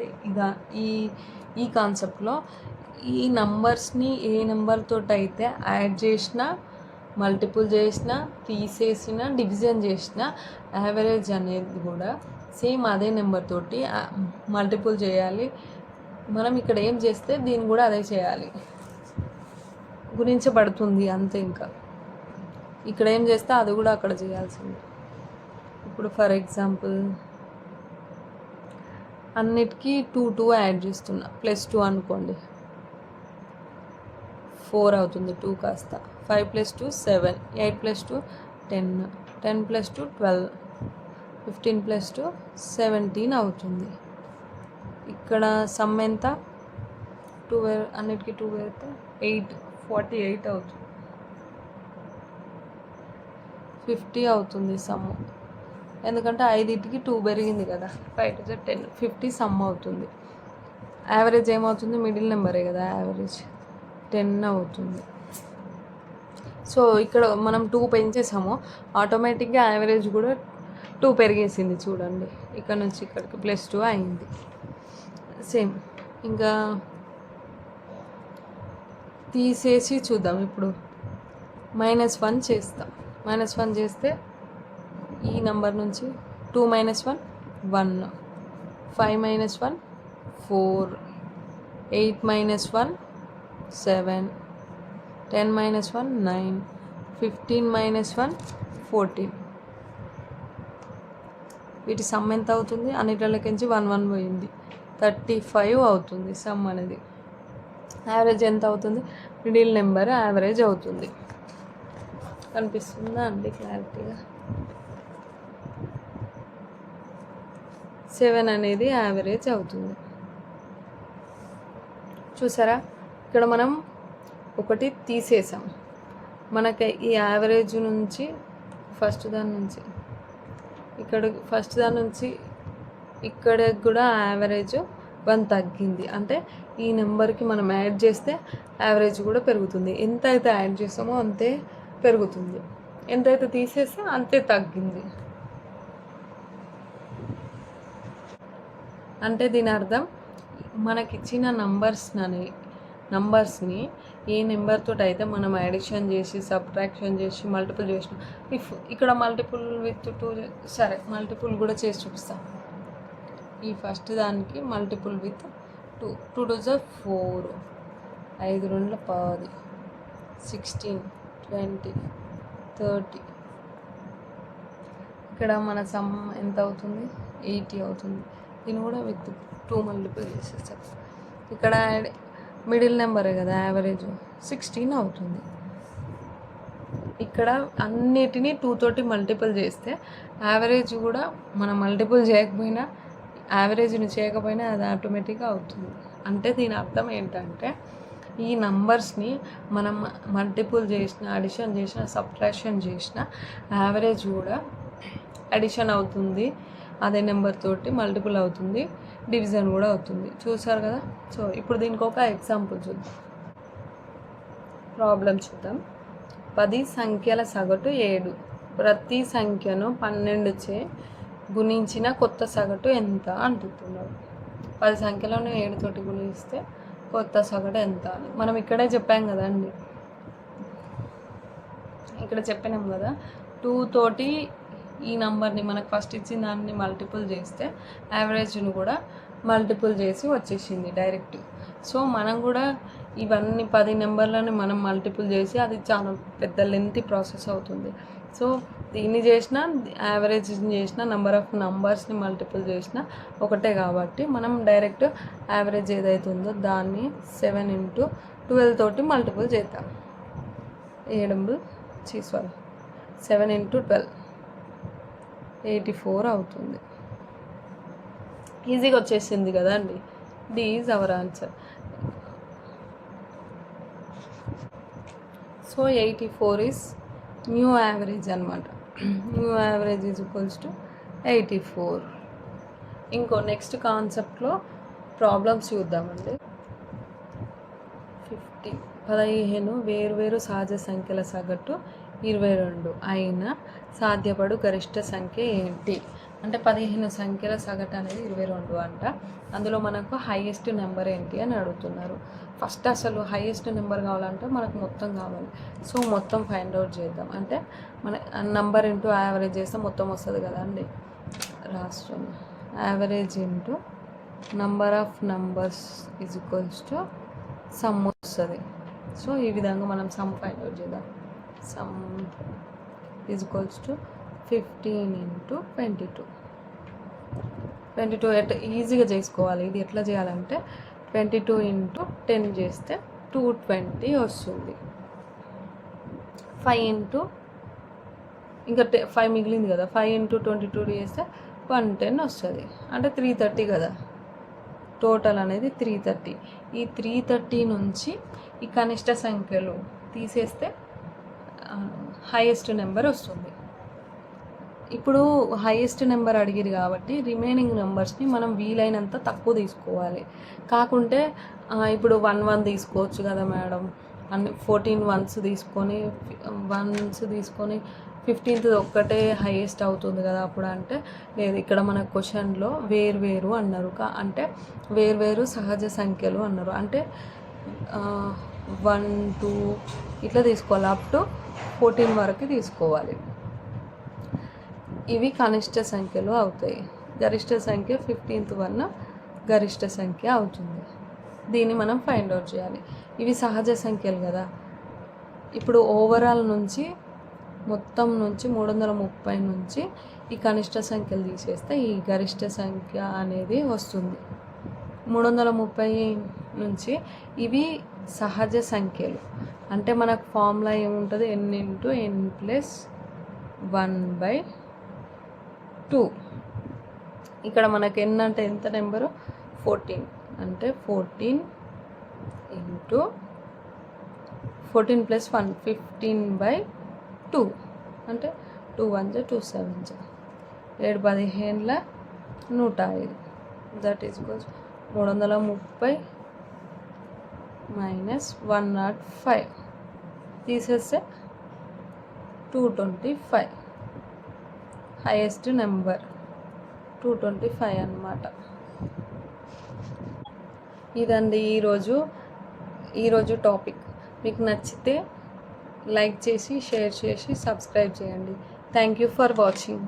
ఈ కాన్సెప్ట్లో ఈ నంబర్స్ని ఏ నెంబర్తో అయితే యాడ్ చేసినా, మల్టిపుల్ చేసినా, తీసేసిన, డివిజన్ చేసిన యావరేజ్ అనేది కూడా సేమ్ అదే నెంబర్ తోటి మల్టిపుల్ చేయాలి. మనం ఇక్కడ ఏం చేస్తే దీన్ని కూడా అదే చేయాలి, గుణించబడుతుంది అంతే. ఇంకా ఇక్కడ ఏం చేస్తే అది కూడా అక్కడ చేయాల్సింది. ఇప్పుడు ఫర్ ఎగ్జాంపుల్ అన్నిటికీ 2 యాడ్ చేస్తున్నా, +2 అనుకోండి, 4 అవుతుంది. 2 కాస్త 5 + 2 7, 8 + 2 10, 10 + 2 12, 15 + 2 17 అవుతుంది. ఇక్కడ సమ్ ఎంత, 2 అన్నిటికీ 2 అయితే 8, 48 అవుతుంది. 50 అవుతుంది సమ్, ఎందుకంటే 5కి 2 పెరిగింది కదా. 5 × 10, 50 సమ్ అవుతుంది. యావరేజ్ ఏమవుతుంది, మిడిల్ నెంబరే కదా, యావరేజ్ 10 అవుతుంది. సో ఇక్కడ మనం 2 పెంచేసాము, ఆటోమేటిక్గా యావరేజ్ కూడా 2 పెరిగేసింది చూడండి. ఇక్కడ నుంచి ఇక్కడికి +2 అయింది. సేమ్ ఇంకా తీసేసి చూద్దాం. ఇప్పుడు -1 చేస్తాం. -1 చేస్తే ఈ నెంబర్ నుంచి 2 - 1 1, 5 - 1 4, 8 - 1 7, 10 - 1 9, 15 - 1 14. వీటి సమ్ ఎంత అవుతుంది, అన్నిటిలోకించి 1 1 పోయింది, 35 అవుతుంది సమ్ అనేది. యావరేజ్ ఎంత అవుతుంది, మిడిల్ నెంబర్ యావరేజ్ అవుతుంది. కనిపిస్తుందా అండి క్లారిటీగా? 7 అనేది యావరేజ్ అవుతుంది. చూసారా, ఇక్కడ మనం ఒకటి తీసేసాం. మనకి ఈ యావరేజ్ నుంచి ఫస్ట్ దాని నుంచి ఇక్కడికి కూడా యావరేజ్ 1 తగ్గింది. అంటే ఈ నెంబర్కి మనం యాడ్ చేస్తే యావరేజ్ కూడా పెరుగుతుంది. ఎంత అయితే యాడ్ చేస్తామో అంతే పెరుగుతుంది, ఎంతైతే తీసేస్తే అంతే తగ్గింది. అంటే దీని అర్థం మనకిచ్చిన నంబర్స్ని ఏ నెంబర్తో అయితే మనం అడిషన్ చేసి, సబ్ట్రాక్షన్ చేసి, మల్టిపుల్ చేసినాం. ఇక్కడ మల్టిపుల్ విత్ 2, సరే మల్టిపుల్ కూడా చేసి చూపిస్తాం. ఈ ఫస్ట్ దానికి మల్టిపుల్ విత్ 2, 2 × 2 = 4, 5 × 2 = 10, 16, 20, 30. ఇక్కడ మన సమ్ ఎంత అవుతుంది, 80 అవుతుంది. దీన్ని కూడా విత్ 2 మల్టిపుల్ చేసేస్తాం. ఇక్కడ మిడిల్ నెంబరే కదా, యావరేజ్ 16 అవుతుంది. ఇక్కడ అన్నిటినీ 2 తోటి మల్టిపుల్ చేస్తే యావరేజ్ కూడా మనం మల్టిపుల్ చేయకపోయినా, యావరేజ్ని చేయకపోయినా అది ఆటోమేటిక్గా అవుతుంది. అంటే దీని అర్థం ఏంటంటే ఈ నంబర్స్ని మనం మల్టిపుల్ చేసిన, అడిషన్ చేసిన, సబ్ట్రాక్షన్ చేసిన యావరేజ్ కూడా అడిషన్ అవుతుంది, అదే నెంబర్ తోటి మల్టిపుల్ అవుతుంది, డివిజన్ కూడా అవుతుంది. చూసారు కదా. సో ఇప్పుడు దీనికి ఒక ఎగ్జాంపుల్ చూద్దాం, ప్రాబ్లం చూద్దాం. 10 సంఖ్యల సగటు 7, ప్రతి సంఖ్యను 12చే గుణించిన కొత్త సగటు ఎంత అంటున్నాడు. 10 సంఖ్యలను 7 తోటి గుణిస్తే కొత్త సగటు ఎంత అని మనం ఇక్కడే చెప్పాం కదండి. ఇక్కడ చెప్పినాం కదా, 2 తోటి ఈ నెంబర్ని మనకు ఫస్ట్ ఇచ్చిన దాన్ని మల్టిపుల్ చేస్తే యావరేజ్ను కూడా మల్టిపుల్ చేసి వచ్చేసింది డైరెక్ట్. సో మనం కూడా ఇవన్నీ 10 నెంబర్లను మనం మల్టిపుల్ చేసి, అది చాలా పెద్ద లెంతీ ప్రాసెస్ అవుతుంది. సో దీన్ని చేసిన, యావరేజ్ చేసిన, నెంబర్ ఆఫ్ నంబర్స్ని మల్టిపుల్ చేసిన ఒకటే కాబట్టి మనం డైరెక్ట్ యావరేజ్ ఏదైతే ఉందో దాన్ని 7 × 12 తోటి మల్టిపుల్ చేద్దాం. 7 × 12 84 అవుతుంది. ఈజీగా వచ్చేసింది కదా అండి. D is our answer. So 84 is new average అనమాట. New average is equals to 84. ఇంకో నెక్స్ట్ కాన్సెప్ట్లో ప్రాబ్లమ్స్ చూద్దామండి. 15 వేరువేరు సహజ సంఖ్యల సగటు 22 అయిన సాధ్యపడు గరిష్ట సంఖ్య ఏంటి? అంటే 15 సంఖ్యల సగటు అనేది 22 అంట. అందులో మనకు హైయెస్ట్ నెంబర్ ఏంటి అని అడుగుతున్నారు. ఫస్ట్ అసలు హైయెస్ట్ నెంబర్ కావాలంటే మనకు మొత్తం కావాలి. సో మొత్తం ఫైండ్ అవుట్ చేద్దాం. అంటే మన నెంబర్ ఇంటూ యావరేజ్ చేస్తే మొత్తం వస్తుంది కదా అండి. రాష్ట్రం average into number of numbers is equals to some వస్తుంది. సో ఈ విధంగా మనం సమ్ ఫైండ్ అవుట్ చేద్దాం. Some is equals to 15 × 22. 22 ఈజీగా చేసుకోవాలి. ఇది ఎట్లా చేయాలంటే 22 ఇంటూ 10 చేస్తే 220 వస్తుంది. 5 ఇంటూ ఇంకా 5 మిగిలింది కదా, 5 ఇంటూ 22 చేస్తే 110 వస్తుంది. అంటే 330 కదా, టోటల్ అనేది 330. ఈ 330 నుంచి ఈ కనిష్ట సంఖ్యలు తీసేస్తే హైయెస్ట్ నెంబర్ వస్తుంది. ఇప్పుడు హైయెస్ట్ నెంబర్ అడిగిరు కాబట్టి రిమైనింగ్ నెంబర్స్ని మనం వీలైనంత తక్కువ తీసుకోవాలి. కాకుంటే ఇప్పుడు 1 తీసుకోవచ్చు కదా మేడం, అన్ని 14 వన్స్ తీసుకొని 15th ఒక్కటే హైయెస్ట్ అవుతుంది కదా అప్పుడు అంటే లేదు. ఇక్కడ మన క్వశ్చన్లో వేరు అన్నారు, అంటే వేరు సహజ సంఖ్యలు అన్నారు. అంటే 1, 2 ఇట్లా తీసుకోవాలి, అప్ టు 14 వరకు తీసుకోవాలి. ఇవి కనిష్ట సంఖ్యలు అవుతాయి. గరిష్ట సంఖ్య 15th వన్ గరిష్ట సంఖ్య అవుతుంది. దీన్ని మనం ఫైండ్ అవుట్ చేయాలి. ఇవి సహజ సంఖ్యలు కదా. ఇప్పుడు ఓవరాల్ నుంచి మొత్తం నుంచి 330 నుంచి ఈ కనిష్ట సంఖ్యలు తీసేస్తే ఈ గరిష్ట సంఖ్య అనేది వస్తుంది. 330 నుంచి ఇవి సహజ సంఖ్యలు అంటే మనకు ఫార్ములా ఏముంటుంది, n ఇంటూ n ప్లస్ 1/2. ఇక్కడ మనకు n అంటే ఎంత నెంబరు 14, అంటే 14 ఇంటూ 14 ప్లస్ 1 15/2 అంటే 2 1 2 7 7 15 105. దట్ ఈస్ ఈక్వల్స్ 330 మైనస్ 105 తీసేస్తే 225. హైయెస్ట్ నెంబర్ 225 అన్నమాట. ఇదండి ఈరోజు టాపిక్. మీకు నచ్చితే లైక్ చేసి, షేర్ చేసి, సబ్స్క్రైబ్ చేయండి. Thank you for watching.